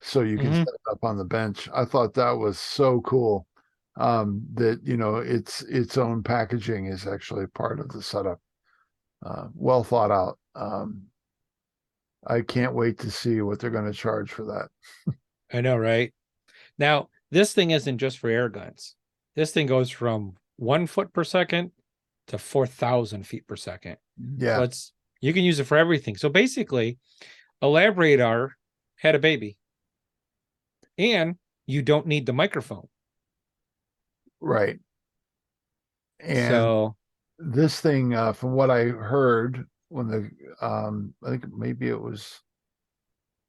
so you can set it up on the bench. I thought that was so cool. That its own packaging is actually part of the setup. Well thought out. I can't wait to see what they're going to charge for that. I know, right? Now, this thing isn't just for air guns. This thing goes from 1 foot per second to 4,000 feet per second. Yeah. So you can use it for everything. So basically, a lab radar had a baby, and you don't need the microphone. Right. And so this thing, from what I heard when I think maybe it was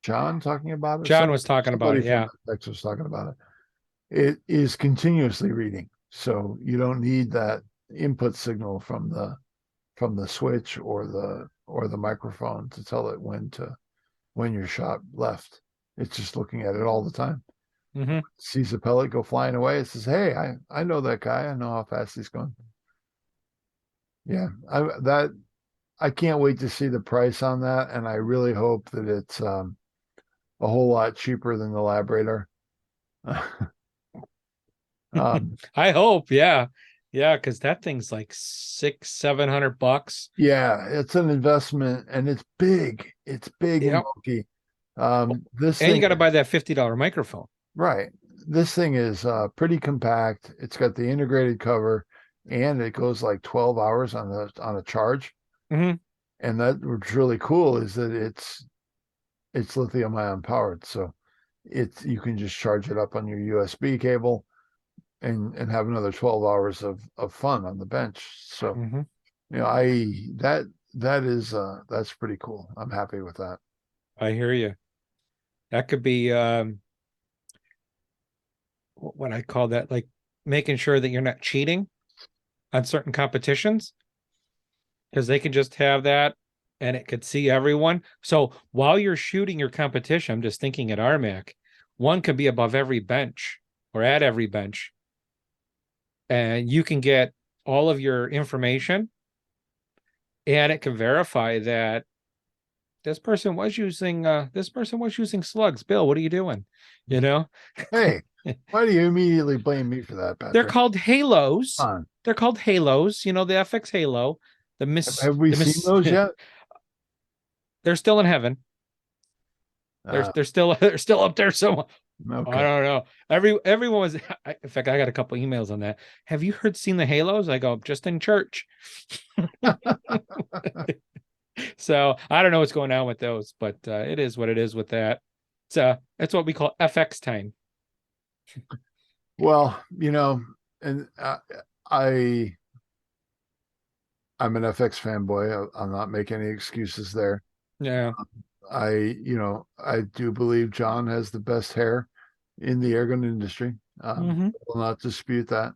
John talking about it. John was talking about it. Yeah. Texas was talking about it. It is continuously reading. So you don't need that input signal from the switch or the microphone to tell it when your shot left. It's just looking at it all the time. Sees a pellet go flying away. It says, "Hey, I know that guy. I know how fast he's going." Yeah, I can't wait to see the price on that, and I really hope that it's a whole lot cheaper than the lab radar. I hope, yeah, because that thing's like $600-700. Yeah, it's an investment, and it's big. It's big and bulky. This and thing, you got to buy that $50 microphone. Right. This thing is pretty compact. It's got the integrated cover, and it goes like 12 hours on a charge. And that what's really cool is that it's lithium ion powered, so you can just charge it up on your USB cable and have another 12 hours of fun on the bench. So that's pretty cool. I'm happy with that. I hear you. That could be what I call that, like making sure that you're not cheating on certain competitions, because they can just have that and it could see everyone. So while you're shooting your competition, I'm just thinking at RMAC, one could be above every bench or at every bench, and you can get all of your information, and it can verify that this person was using slugs. Bill, what are you doing? You know, Hey, why do you immediately blame me for that, they're Patrick? called halos. Come on. They're called halos. You know, the FX Halo, Have we seen those yet? they're still in heaven. They're Uh, they're still they're still up there. So I okay. don't know. Everyone was. In fact, I got a couple emails on that. Have you seen the halos? I go, just in church. So I don't know what's going on with those, but it is what it is with that. So that's what we call FX time. Well, and I I'm an FX fanboy. I'll not make any excuses there. Yeah. I do believe John has the best hair in the airgun industry. Mm-hmm. Will not dispute that.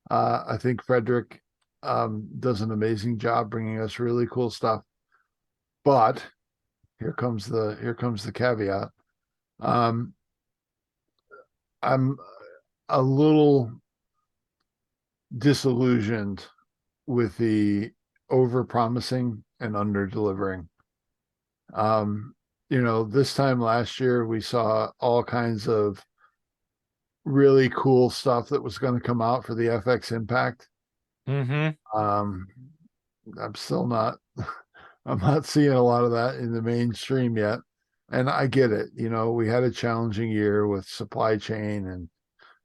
I think Frederick does an amazing job bringing us really cool stuff. But here comes the caveat. Um, I'm a little disillusioned with the over promising and under delivering. This time last year we saw all kinds of really cool stuff that was going to come out for the FX Impact. Mm-hmm. Um, I'm still not I'm not seeing a lot of that in the mainstream yet. And I get it. We had a challenging year with supply chain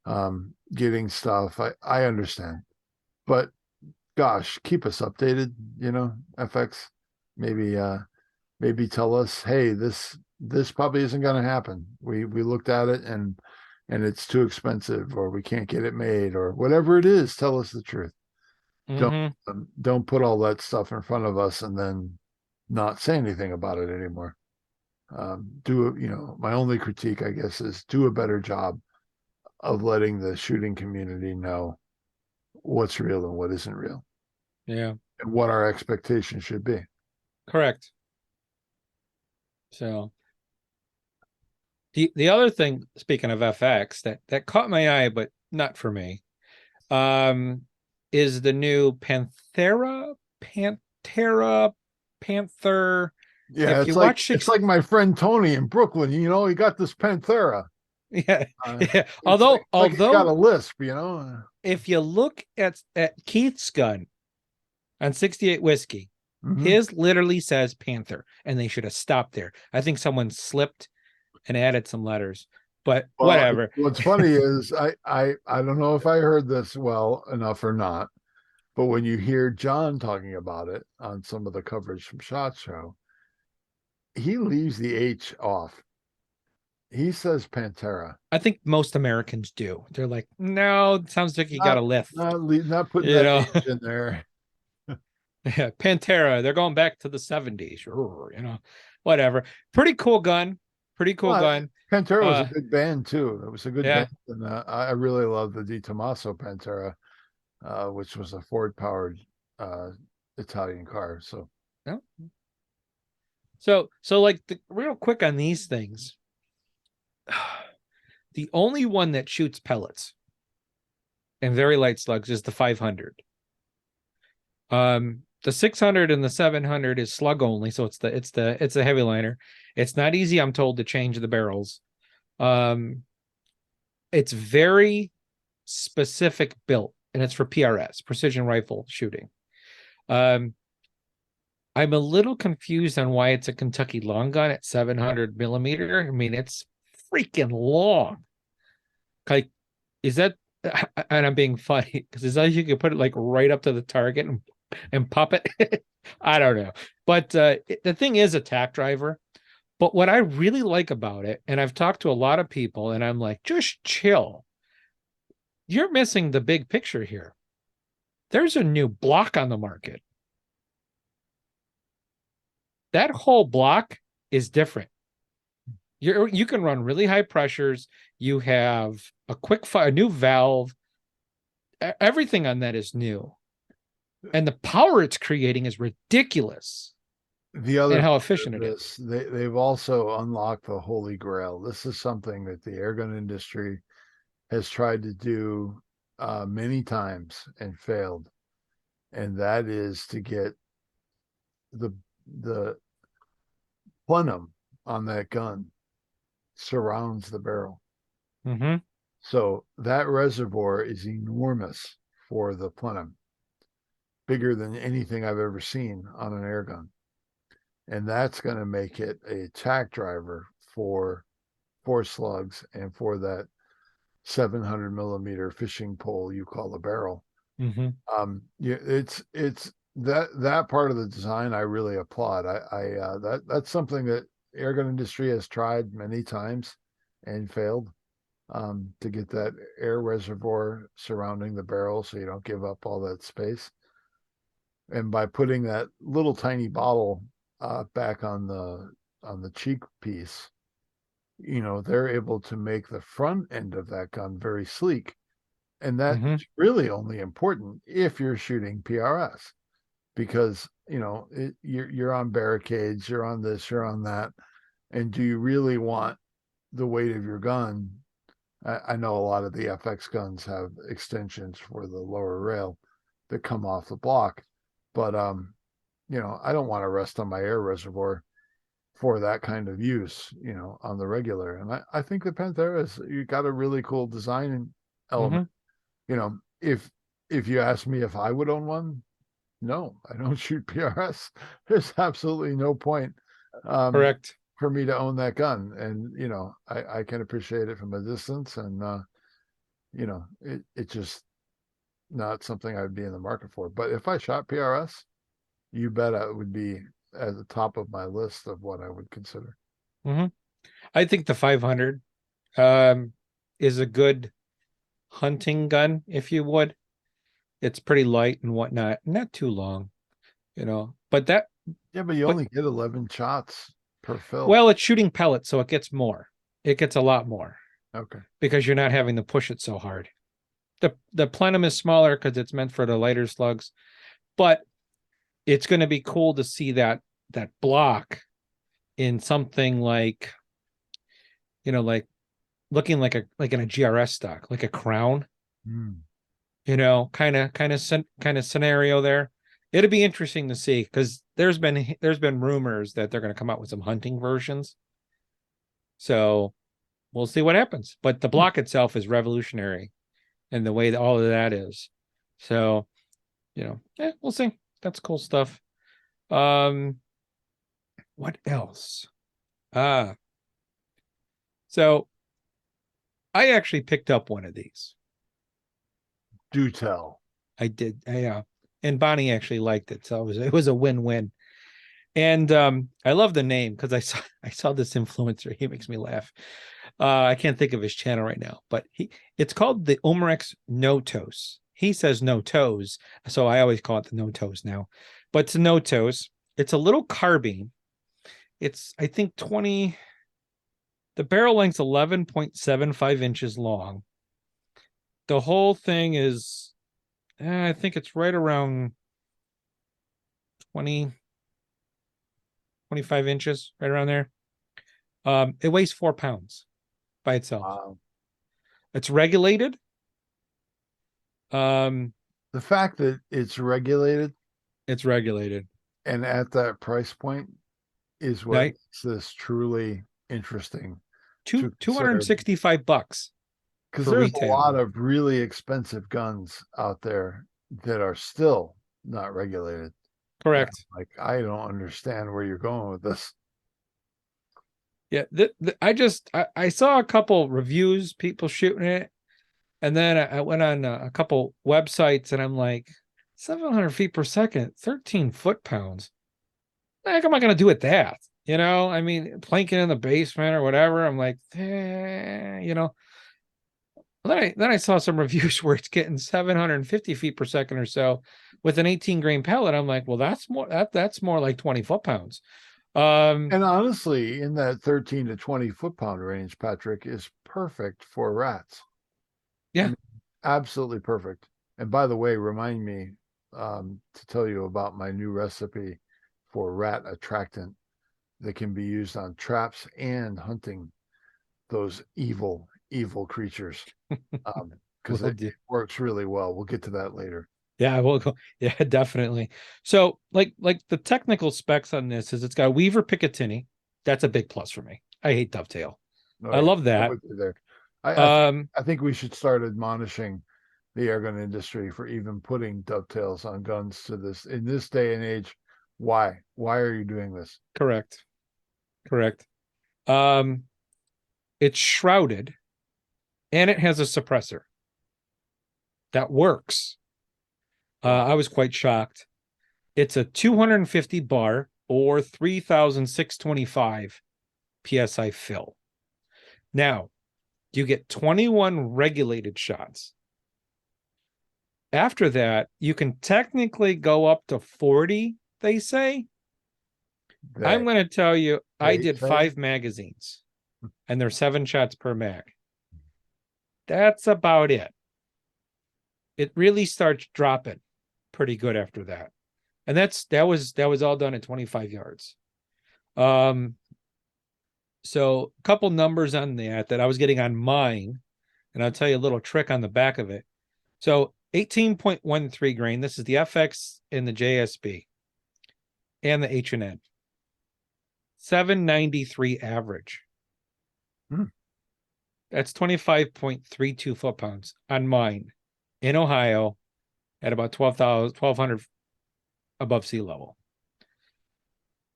and getting stuff. I understand. But gosh, keep us updated, FX. Maybe maybe tell us, hey, this probably isn't going to happen. We looked at it and it's too expensive, or we can't get it made, or whatever it is. Tell us the truth. Don't Mm-hmm. don't put all that stuff in front of us and then not say anything about it anymore. My only critique, I guess, is do a better job of letting the shooting community know what's real and what isn't real, Yeah. and what our expectations should be. Correct. So the other thing, speaking of FX, that caught my eye, but not for me, um, is the new Panther. Yeah, If you it's like watch it's six, like my friend Tony in Brooklyn. He got this Panthera. yeah, Uh, yeah. it's like he's got a Although lisp. if you look at Keith's gun on 68 whiskey, Mhm. his literally says Panther, and they should have stopped there. I think someone slipped and added some letters, but Well, whatever. what's funny is I don't know if I heard this well enough or not, but when you hear John talking about it on some of the coverage from SHOT Show, he leaves the H off. He says Pantera. I think most Americans do. They're like, no, it sounds like you got Not a lift. not putting You that know, H in there. yeah, Pantera. They're going back to the 70s. Whatever. Pretty cool gun. Pretty cool Well, gun. Pantera was a Uh, good band too. It was a good yeah. band, and I really love the Di Tommaso Pantera, which was a Ford-powered uh, Italian car. So Yeah. So like real quick on these things. The only one that shoots pellets and very light slugs is the 500. The 600 and the 700 is slug only, so it's a heavy liner. It's not easy, I'm told, to change the barrels. Um, it's very specific built, and it's for PRS, precision rifle shooting. Um, I'm a little confused on why it's a Kentucky long gun at 700 millimeter. I mean, it's freaking long. Like, is that? And I'm being funny because is that you can put it like right up to the target and pop it? I don't know, but the thing is a tack driver. But what I really like about it, and I've talked to a lot of people, and I'm like, just chill. You're missing the big picture here. There's a new block on the market. That whole block is different. You can run really high pressures. You have a quick fire, a new valve. Everything on that is new, and the power it's creating is ridiculous. The other and how part of efficient it is. this, they've also unlocked the holy grail. This is something that the airgun industry has tried to do many times and failed, and that is to get the the plenum on that gun surrounds the barrel. Mm-hmm. So that reservoir is enormous for the plenum, bigger than anything I've ever seen on an air gun. And that's going to make it a tack driver for slugs and for that 700 millimeter fishing pole you call a barrel. Mm-hmm. Yeah, it's that part of the design I really applaud. That's something that airgun industry has tried many times and failed, to get that air reservoir surrounding the barrel so you don't give up all that space. And by putting that little tiny bottle back on the cheek piece, they're able to make the front end of that gun very sleek. And that's Mm-hmm. really only important if you're shooting PRS, because you're on barricades, you're on this, you're on that, and do you really want the weight of your gun? I know a lot of the FX guns have extensions for the lower rail that come off the block, but I don't want to rest on my air reservoir for that kind of use, on the regular. And I think the Panthera's you got a really cool design element. Mm-hmm. If you ask me if I would own one, no, I don't shoot PRS. There's absolutely no point um, Correct. for me to own that gun. And I can appreciate it from a distance, and it's just not something I'd be in the market for. But if I shot PRS, you bet it would be at the top of my list of what I would consider. Mm-hmm. I think the 500 um, is a good hunting gun, if you would. It's pretty light and whatnot, not too long, But Yeah, but you but only get 11 shots per fill. well, it's shooting pellets, so it gets more. It gets a lot more Okay. because you're not having to push it so hard. The plenum is smaller because it's meant for the lighter slugs, but it's going to be cool to see that block in something like like looking like in a GRS stock, like a crown, Hmm. kind of scenario there. It'd be interesting to see because there's been rumors that they're going to come out with some hunting versions. So we'll see what happens. But the block itself is revolutionary in the way that all of that is. So, we'll see. That's cool stuff. Um, what else? Uh, so I actually picked up one of these. Do tell. I did. And Bonnie actually liked it, so it was a win-win. And I love the name because I saw this influencer. He makes me laugh. I can't think of his channel right now, but it's called the Umarex No Toes. He says no toes, so I always call it the no toes now. But it's no toes. It's a little carbine. It's I think 20. The barrel length's 11.75 inches long. The whole thing is, I think it's right around 20, 25 inches, right around there. It weighs 4 pounds by itself. Wow. It's regulated. Um, The fact that it's regulated it's regulated. and at that price point is what Right? makes this truly interesting Two to two hundred and consider, sixty-five bucks because for there's a retail. lot of really expensive guns out there that are still not regulated. And Correct. like, I don't understand where you're going with this. Yeah. I saw a couple reviews, people shooting it, and then I went on a couple websites, and I'm like, 700 feet per second, 13 foot-pounds. Heck am I going to do with that? I mean, planking in the basement or whatever. I'm like, Then I saw some reviews where it's getting 750 feet per second or so with an 18 grain pellet. I'm like, well, that's more like 20 foot-pounds. And honestly, in that 13 to 20 foot-pound range, Patrick, is perfect for rats. I Yeah. mean, absolutely perfect. And by the way, remind me to tell you about my new recipe for rat attractant that can be used on traps and hunting those evil creatures. Because Will it do. works really well. We'll get to that later. Yeah, we'll go. Yeah, definitely. So, like the technical specs on this is it's got Weaver Picatinny. That's a big plus for me. I hate dovetail. Oh I yeah, love I'm that. with you there. Um, I think we should start admonishing the airgun industry for even putting dovetails on guns to this in this day and age. Why? Why are you doing this? correct. Correct. Um, it's shrouded and it has a suppressor that works. Wow. I was quite shocked. It's a 250 bar or 3,625 psi fill. Now, you get 21 regulated shots. After that, you can technically go up to 40, they say. I'm going to tell you, I did say? 5 magazines and they're 7 shots per mag. That's about it. It really starts dropping pretty good after that. And that was all done at 25 yards. So a couple numbers on that I was getting on mine, and I'll tell you a little trick on the back of it. So 18.13 grain. This is the FX and the JSB and the H&N. 793 average. That's 25.32 foot-pounds on mine in Ohio at about 1,200 above sea level.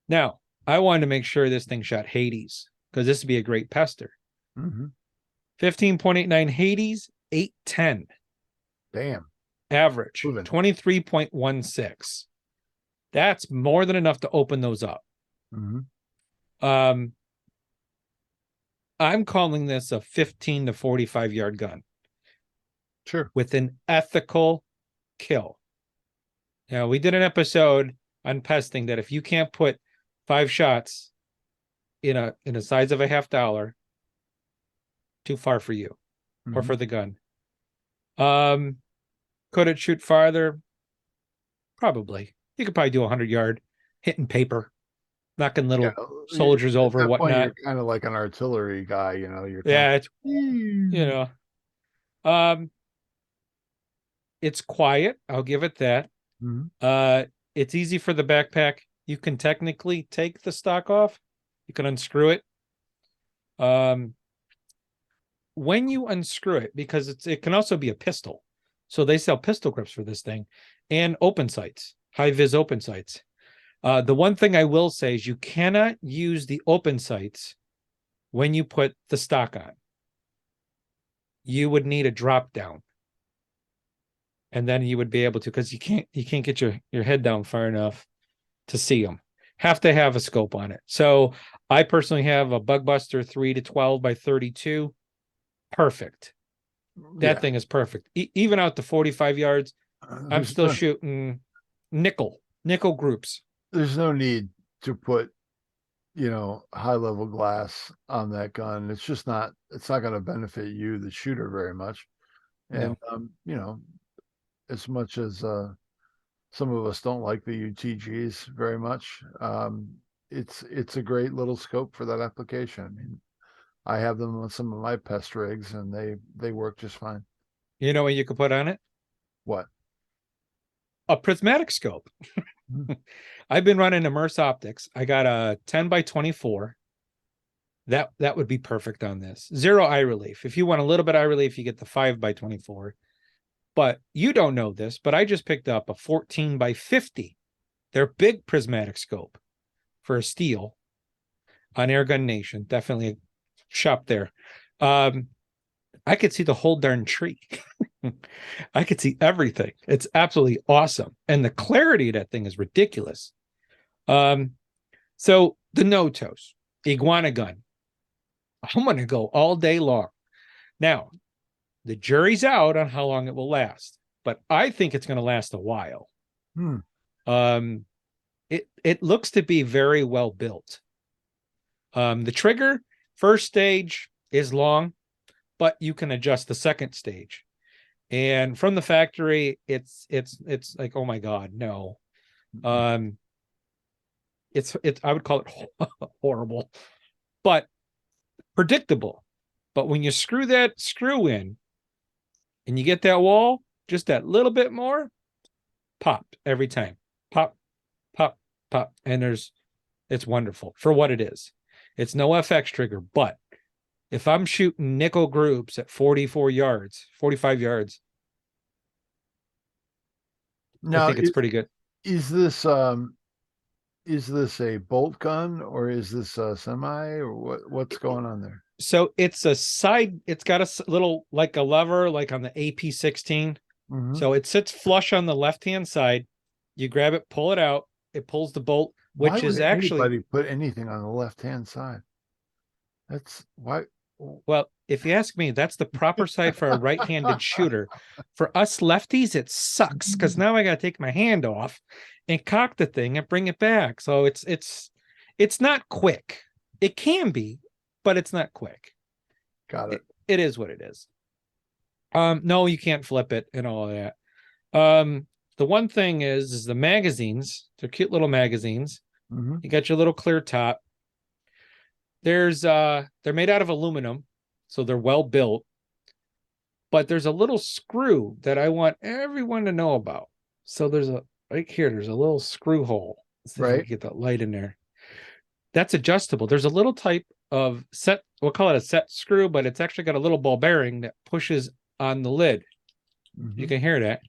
Now, I wanted to make sure this thing shot Hades because this would be a great pester. 15.89 Hades, 810. Damn. Average, Moving. 23.16. That's more than enough to open those up. I'm calling this a 15 to 45 yard gun. Sure. With an ethical kill. Now, we did an episode on pesting that if you can't put 5 shots in a size of a $50, too far for you or for the gun. Could it shoot farther? Probably. You could probably do 100 yard hitting paper, knocking little soldiers over, at that point, whatnot. you're kind of like an artillery guy, you know. You're yeah, it's it's quiet. I'll give it that. It's easy for the backpack. You can technically take the stock off. You can unscrew it. When you unscrew it, because it can also be a pistol. So they sell pistol grips for this thing and open sights, high vis open sights. The one thing I will say is you cannot use the open sights when you put the stock on. You would need a drop down. And then you would be able to, because you can't get your head down far enough to see them. Have to have a scope on it. So I personally have a Bugbuster 3 to 12 by 32. Perfect. That thing is perfect. Even out to 45 yards, I'm still shooting nickel groups. There's no need to put, high level glass on that gun. It's not going to benefit you, the shooter, very much. And, as much as some of us don't like the UTGs very much, it's a great little scope for that application. I mean, I have them on some of my pest rigs, and they work just fine. You know what you could put on it? What? A prismatic scope. I've been running immerse optics. I got a 10 by 24. That would be perfect on this. 0 eye relief. If you want a little bit of eye relief, you get the 5 by 24. But you don't know this, but I just picked up a 14 by 50. They're big prismatic scope for a steel on Airgun Nation. Definitely a shop there. I could see the whole darn tree. I could see everything. It's absolutely awesome. And the clarity of that thing is ridiculous. So the no-toes, iguana gun. I'm going to go all day long. Now, the jury's out on how long it will last, but I think it's going to last a while. It looks to be very well built. The trigger, first stage is long, but you can adjust the second stage. And from the factory, it's like, oh my God, no. It's I would call it horrible, but predictable. But when you screw that screw in and you get that wall just that little bit more, pop every time. Pop, pop, pop. And it's wonderful for what it is. It's no FX trigger, but if I'm shooting nickel groups at 44 yards, 45 yards, I Now, think it's pretty good. is this a bolt gun or is this a semi or what's going on there? So it's a side, it's got a little like a lever, like on the AP-16. Mm-hmm. So it sits flush on the left-hand side. You grab it, pull it out, it pulls the bolt, Why which would is actually, anybody put anything on the left-hand side? That's why. well, if you ask me, that's the proper side for a right-handed shooter. For us lefties, it sucks because now I got to take my hand off and cock the thing and bring it back. So it's not quick. It can be, but it's not quick. Got it. It is what it is. No, you can't flip it and all of that. The one thing is the magazines. They're cute little magazines. Mm-hmm. You got your little clear top. They're made out of aluminum, so they're well built. But there's a little screw that I want everyone to know about. So there's a right here, there's a little screw hole. Let's see if we Right. can get that light in there. That's adjustable. There's a little type of set, we'll call it a set screw, but it's actually got a little ball bearing that pushes on the lid. Mm-hmm. You can hear that.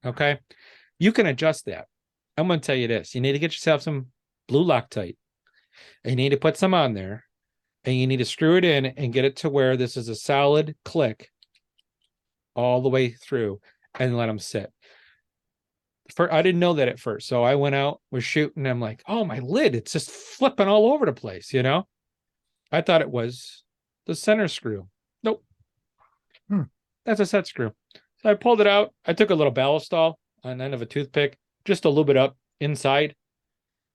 Okay. You can adjust that. I'm going to tell you this. You need to get yourself some blue Loctite. And you need to put some on there. And you need to screw it in and get it to where this is a solid click all the way through and let them sit. I didn't know that at first. So I went out, was shooting. I'm like, oh, my lid, it's just flipping all over the place, you know? I thought it was the center screw. Nope. That's a set screw. So I pulled it out. I took a little ballistol on the end of a toothpick, just to lube it up inside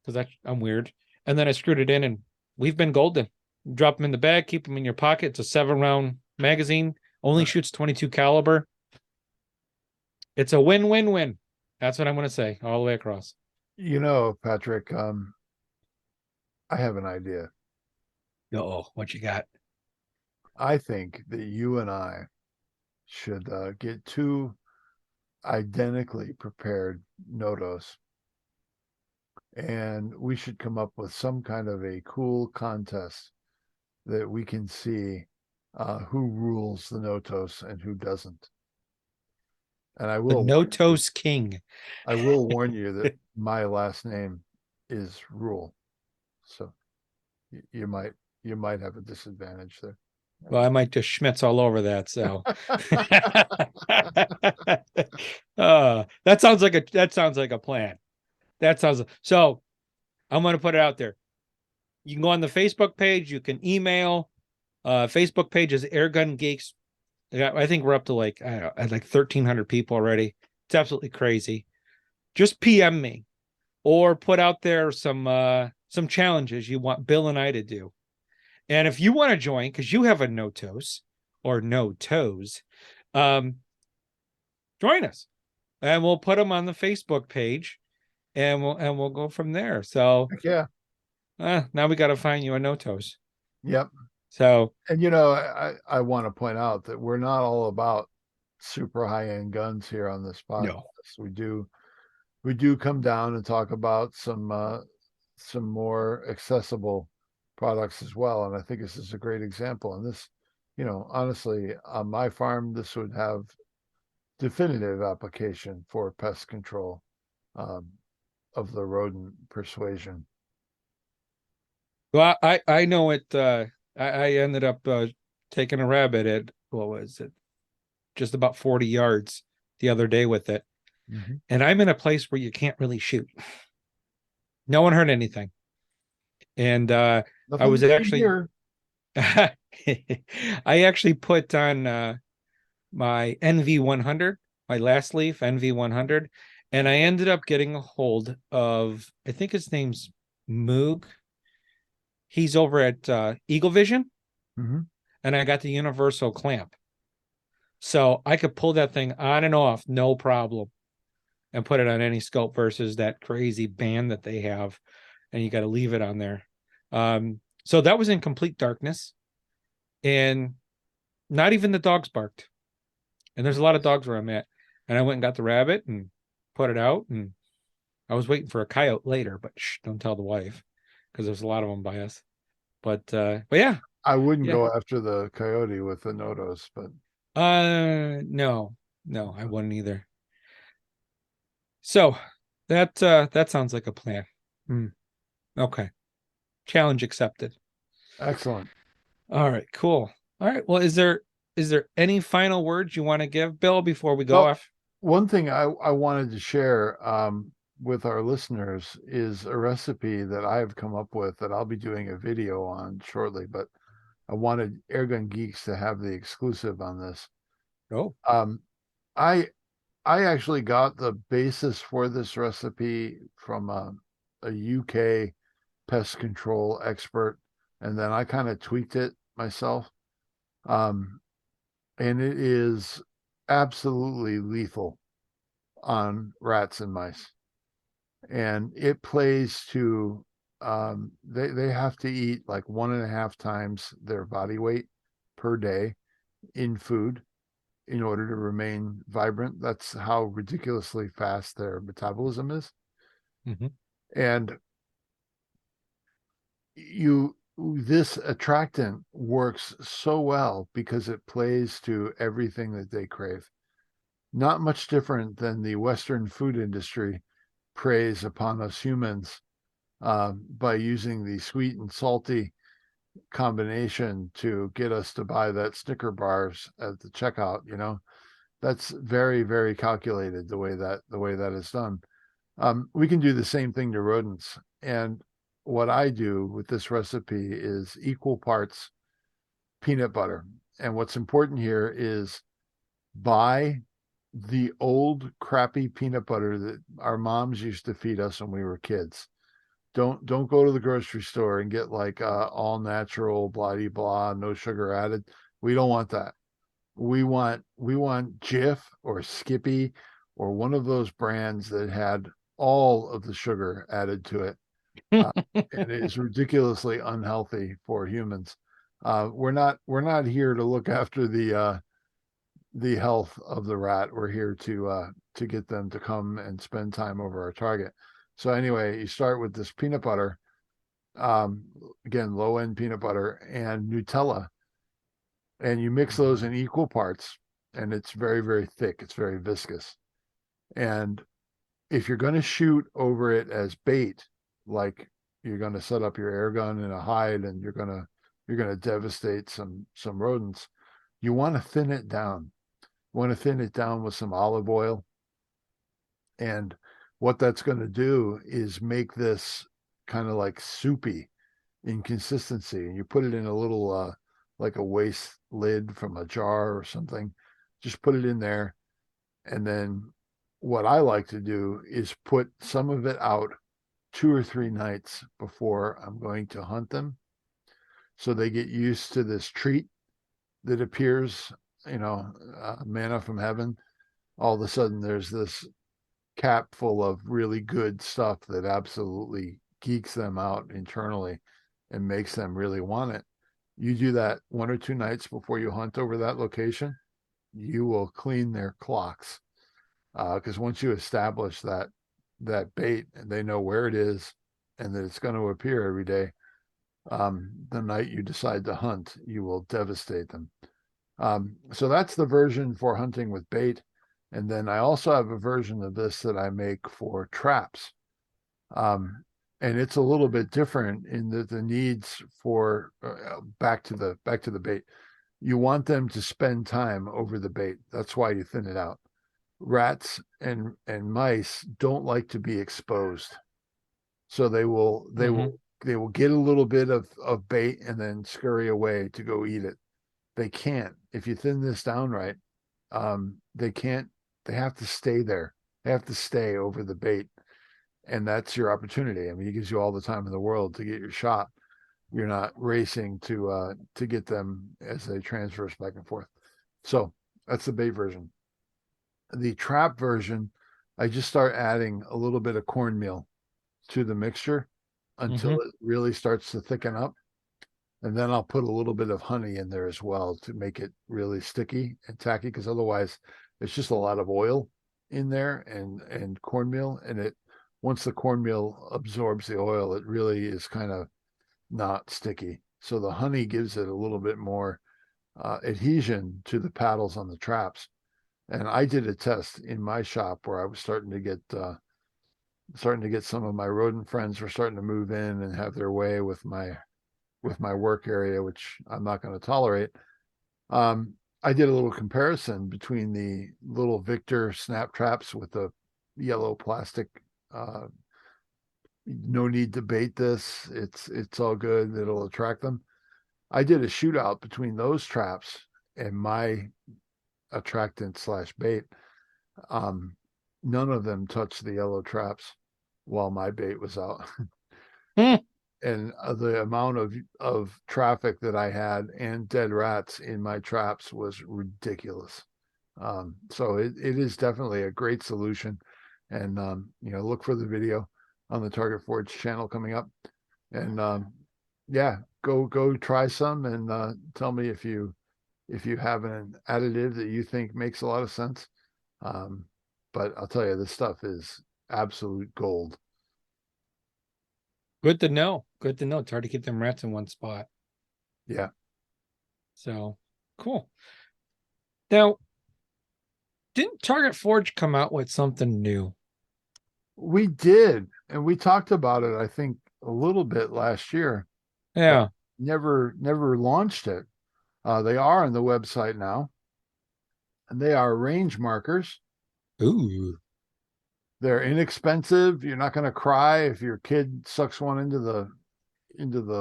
because I'm weird. And then I screwed it in and we've been golden. Drop them in the bag, keep them in your pocket. It's a 7-round magazine, only shoots 22 caliber. It's a win-win-win. That's what I'm going to say all the way across. You know, Patrick, I have an idea. Oh, what you got? I think that you and I should get two identically prepared Notos, and we should come up with some kind of a cool contest that we can see who rules the Notos and who doesn't. And I The will Notos King. I will warn you that my last name is Rule, so you might have a disadvantage there. Well, I might just schmitz all over that. So that sounds like a plan. That sounds so. I'm going to put it out there. You can go on the Facebook page. You can email. Facebook page is Airgun Geeks. I think we're up to like, I don't know, like 1,300 people already. It's absolutely crazy. Just PM me or put out there some challenges you want Bill and I to do. And if you want to join, because you have a no toes or no toes, join us, and we'll put them on the Facebook page, and we'll go from there. So Yeah. Now we got to find you a no toes. Yep. So, and you know, I want to point out that we're not all about super high end guns here on this podcast. No. We do come down and talk about some more accessible products as well. And I think this is a great example. And this, you know, honestly, on my farm, this would have definitive application for pest control of the rodent persuasion. Well, I know it. I ended up taking a rabbit at, what was it, just about 40 yards the other day with it. Mm-hmm. And I'm in a place where you can't really shoot. No one heard anything. And I was actually I actually put on my NV100, my last leaf NV100, and I ended up getting a hold of, I think his name's Moog. He's over at Eagle Vision, and I got the universal clamp. So I could pull that thing on and off, no problem, and put it on any scope versus that crazy band that they have. and you got to leave it on there. So that was in complete darkness, and not even the dogs barked. And there's a lot of dogs where I'm at. And I went and got the rabbit and put it out, and I was waiting for a coyote later, but shh, don't tell the wife because there's a lot of them by us. But yeah, I wouldn't yeah. go after the coyote with the notos, but No, no, I wouldn't either. So that sounds like a plan. Hmm. Okay. Challenge accepted. excellent. All right, cool. All right. Well, is there any final words you want to give, Bill, before we go Well, off? one thing I wanted to share with our listeners is a recipe that I've come up with that I'll be doing a video on shortly, but I wanted Airgun Geeks to have the exclusive on this. Oh. Um, I I actually got the basis for this recipe from a UK pest control expert, and then I kind of tweaked it myself. Um, and it is absolutely lethal on rats and mice. And it plays to they have to eat like 1.5 times their body weight per day in food in order to remain vibrant. That's how ridiculously fast their metabolism is. Mhm. And you this attractant works so well because it plays to everything that they crave. Not much different than the Western food industry preys upon us humans by using the sweet and salty combination to get us to buy that Snicker bars at the checkout. That's very, very calculated the way that is done. We can do the same thing to rodents. And what I do with this recipe is equal parts peanut butter. And what's important here is buy the old crappy peanut butter that our moms used to feed us when we were kids. Don't go to the grocery store and get like all natural, blah blah, no sugar added. We don't want that. We want Jif or Skippy or one of those brands that had all of the sugar added to it. Uh, and it is ridiculously unhealthy for humans. We're not here to look after the health of the rat. We're here to get them to come and spend time over our target. So anyway, you start with this peanut butter, um, again, low end peanut butter and Nutella, and you mix those in equal parts, and it's very, very thick. It's very viscous. And if you're going to shoot over it as bait, like you're going to set up your air gun in a hide and you're going to devastate some rodents, you want to thin it down. You want to thin it down with some olive oil. And what that's going to do is make this kind of like soupy in consistency. And you put it in a little like a waste lid from a jar or something. Just put it in there. And then what I like to do is put some of it out 2 or 3 nights before I'm going to hunt them. So they get used to this treat that appears, manna from heaven. All of a sudden, there's this cap full of really good stuff that absolutely geeks them out internally and makes them really want it. You do that 1 or 2 nights before you hunt over that location, you will clean their clocks. Because once you establish that bait and they know where it is and that it's going to appear every day, the night you decide to hunt, you will devastate them. So that's the version for hunting with bait. And then I also have a version of this that I make for traps. Um, and it's a little bit different in the needs for back to the bait. You want them to spend time over the bait. That's why you thin it out. Rats and mice don't like to be exposed. So they will they Mhm. will they will get a little bit of bait and then scurry away to go eat it. They can't. If you thin this down right, they can't. They have to stay there. They have to stay over the bait, and that's your opportunity. I mean, it gives you all the time in the world to get your shot. You're not racing to get them as they transverse back and forth. So that's the bait version. The trap version, I just start adding a little bit of cornmeal to the mixture. until it really starts to thicken up. And then I'll put a little bit of honey in there as well to make it really sticky and tacky, because otherwise it's just a lot of oil in there and cornmeal. And it, once the cornmeal absorbs the oil, it really is kind of not sticky. So the honey gives it a little bit more adhesion to the paddles on the traps. And I did a test in my shop where I was starting to get some of my rodent friends were starting to move in and have their way with my work area, which I'm not going to tolerate. I did a little comparison between the little Victor snap traps with the yellow plastic. No need to bait this. It's all good. It'll attract them. I did a shootout between those traps and my attractant slash bait. None of them touched the yellow traps while my bait was out. And the amount of traffic that I had and dead rats in my traps was ridiculous. So it is definitely a great solution. And look for the video on the Target Forge channel coming up. And yeah, go try some and tell me if you have an additive that you think makes a lot of sense. But I'll tell you, this stuff is absolute gold. Good to know. Good to know. It's hard to keep them rats in one spot. Yeah. So cool. Now, didn't Target Forge come out with something new? We did, and we talked about it, I think, a little bit last year. Yeah. Never launched it. They are on the website now, and they are range markers. Ooh. They're inexpensive. You're not going to cry if your kid sucks one into the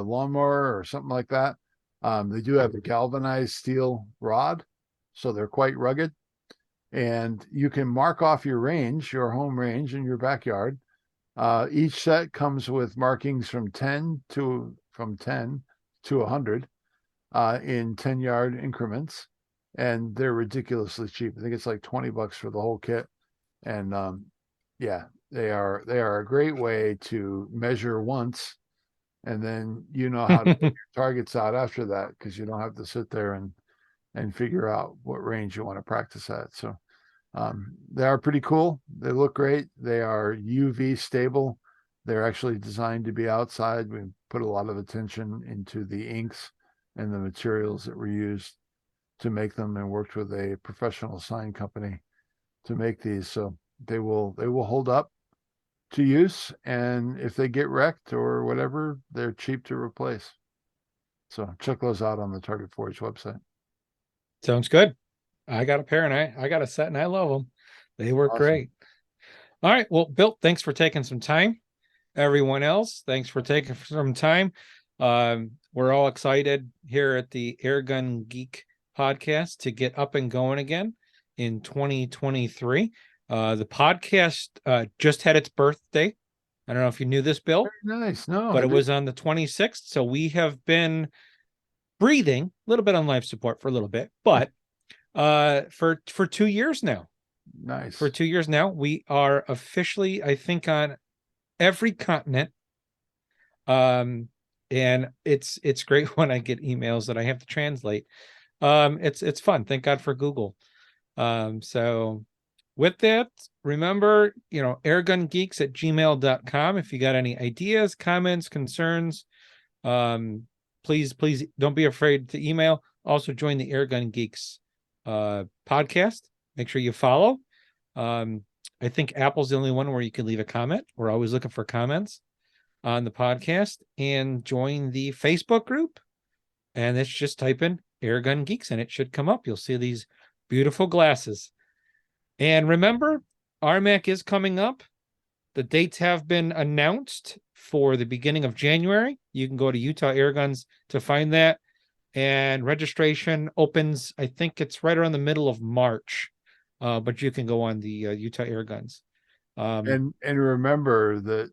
lawnmower or something like that. They do have a galvanized steel rod, so they're quite rugged. And you can mark off your range, your home range in your backyard. Each set comes with markings from 10 to 100 in 10-yard increments, and they're ridiculously cheap. I think it's like $20 for the whole kit. And yeah, they are a great way to measure once, and then you know how to put your targets out after that, because you don't have to sit there and figure out what range you want to practice at. So they are pretty cool. They look great. They are UV stable. They're actually designed to be outside. We put a lot of attention into the inks and the materials that were used to make them, and worked with a professional sign company to make these. So they will hold up to use, and if they get wrecked or whatever, they're cheap to replace. So check those out on the Target Forge website. Sounds good. I got a pair and I got a set and I love them. They work Awesome. great. All right. Well, Bill, thanks for taking some time. Everyone else, thanks for taking some time. We're all excited here at the Airgun Geek podcast to get up and going again in 2023. The podcast just had its birthday. I don't know if you knew this, Bill. Very nice. No, but it was on the 26th. So we have been breathing a little bit on life support for a little bit, but for 2 years now. Nice. For 2 years now, we are officially, I think, on every continent. And it's great when I get emails that I have to translate. It's fun. Thank God for Google. So with that, remember, airgungeeks@gmail.com. If you got any ideas, comments, concerns, please don't be afraid to email. Also join the Airgun Geeks podcast. Make sure you follow. I think Apple's the only one where you can leave a comment. We're always looking for comments on the podcast. And join the Facebook group, and it's just type in Airgun Geeks and it should come up. You'll see these beautiful glasses. And remember, RMAC is coming up. The dates have been announced for the beginning of January. You can go to Utah Airguns to find that. And registration opens, I think it's right around the middle of March. But you can go on the Utah Airguns. And remember that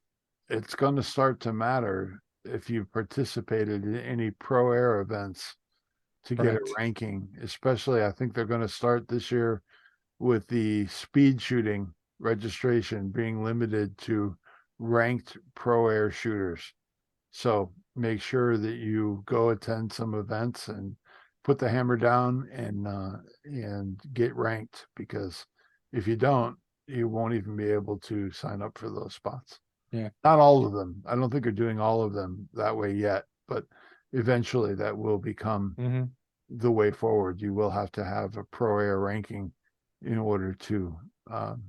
it's going to start to matter if you've participated in any pro air events to get a ranking. Especially, I think they're going to start this year with the speed shooting registration being limited to ranked pro air shooters. So make sure that you go attend some events and put the hammer down and get ranked, because if you don't, you won't even be able to sign up for those spots. Yeah. Not all of them. I don't think they're doing all of them that way yet, but eventually that will become Mm-hmm. the way forward. You will have to have a pro air ranking in order um,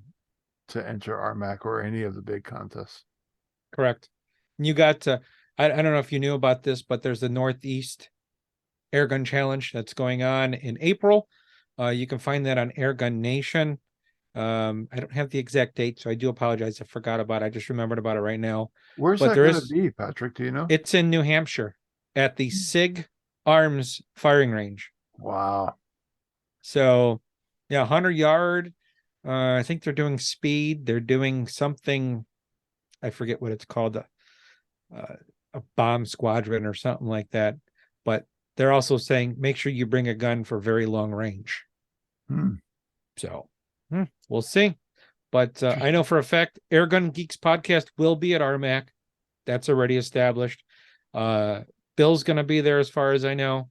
to enter RMAC or any of the big contests. Correct. And you got I don't know if you knew about this, but there's the Northeast Airgun Challenge that's going on in April. You can find that on Airgun Nation. I don't have the exact date, so I do apologize. I forgot about it. I just remembered about it right now. Where's But that there going to is, be, Patrick? Do you know? it's in New Hampshire at the SIG Arms firing range. Wow. So yeah, 100-yard. I think they're doing speed. They're doing something, I forget what it's called, a bomb squadron or something like that. But they're also saying make sure you bring a gun for very long range. Hmm. So we'll see. But I know for a fact Airgun Geeks podcast will be at RMAC. That's already established. Bill's going to be there as far as I know.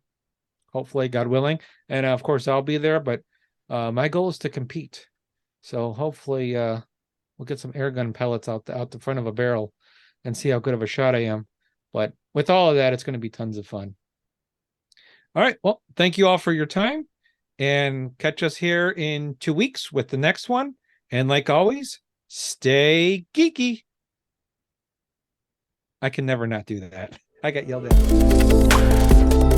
Hopefully, God willing. And of course, I'll be there. But my goal is to compete. So hopefully we'll get some airgun pellets out the front of a barrel and see how good of a shot I am. But with all of that, it's going to be tons of fun. All right. Well, thank you all for your time, and catch us here in 2 weeks with the next one. And like always, stay geeky. I can never not do that. I got yelled at.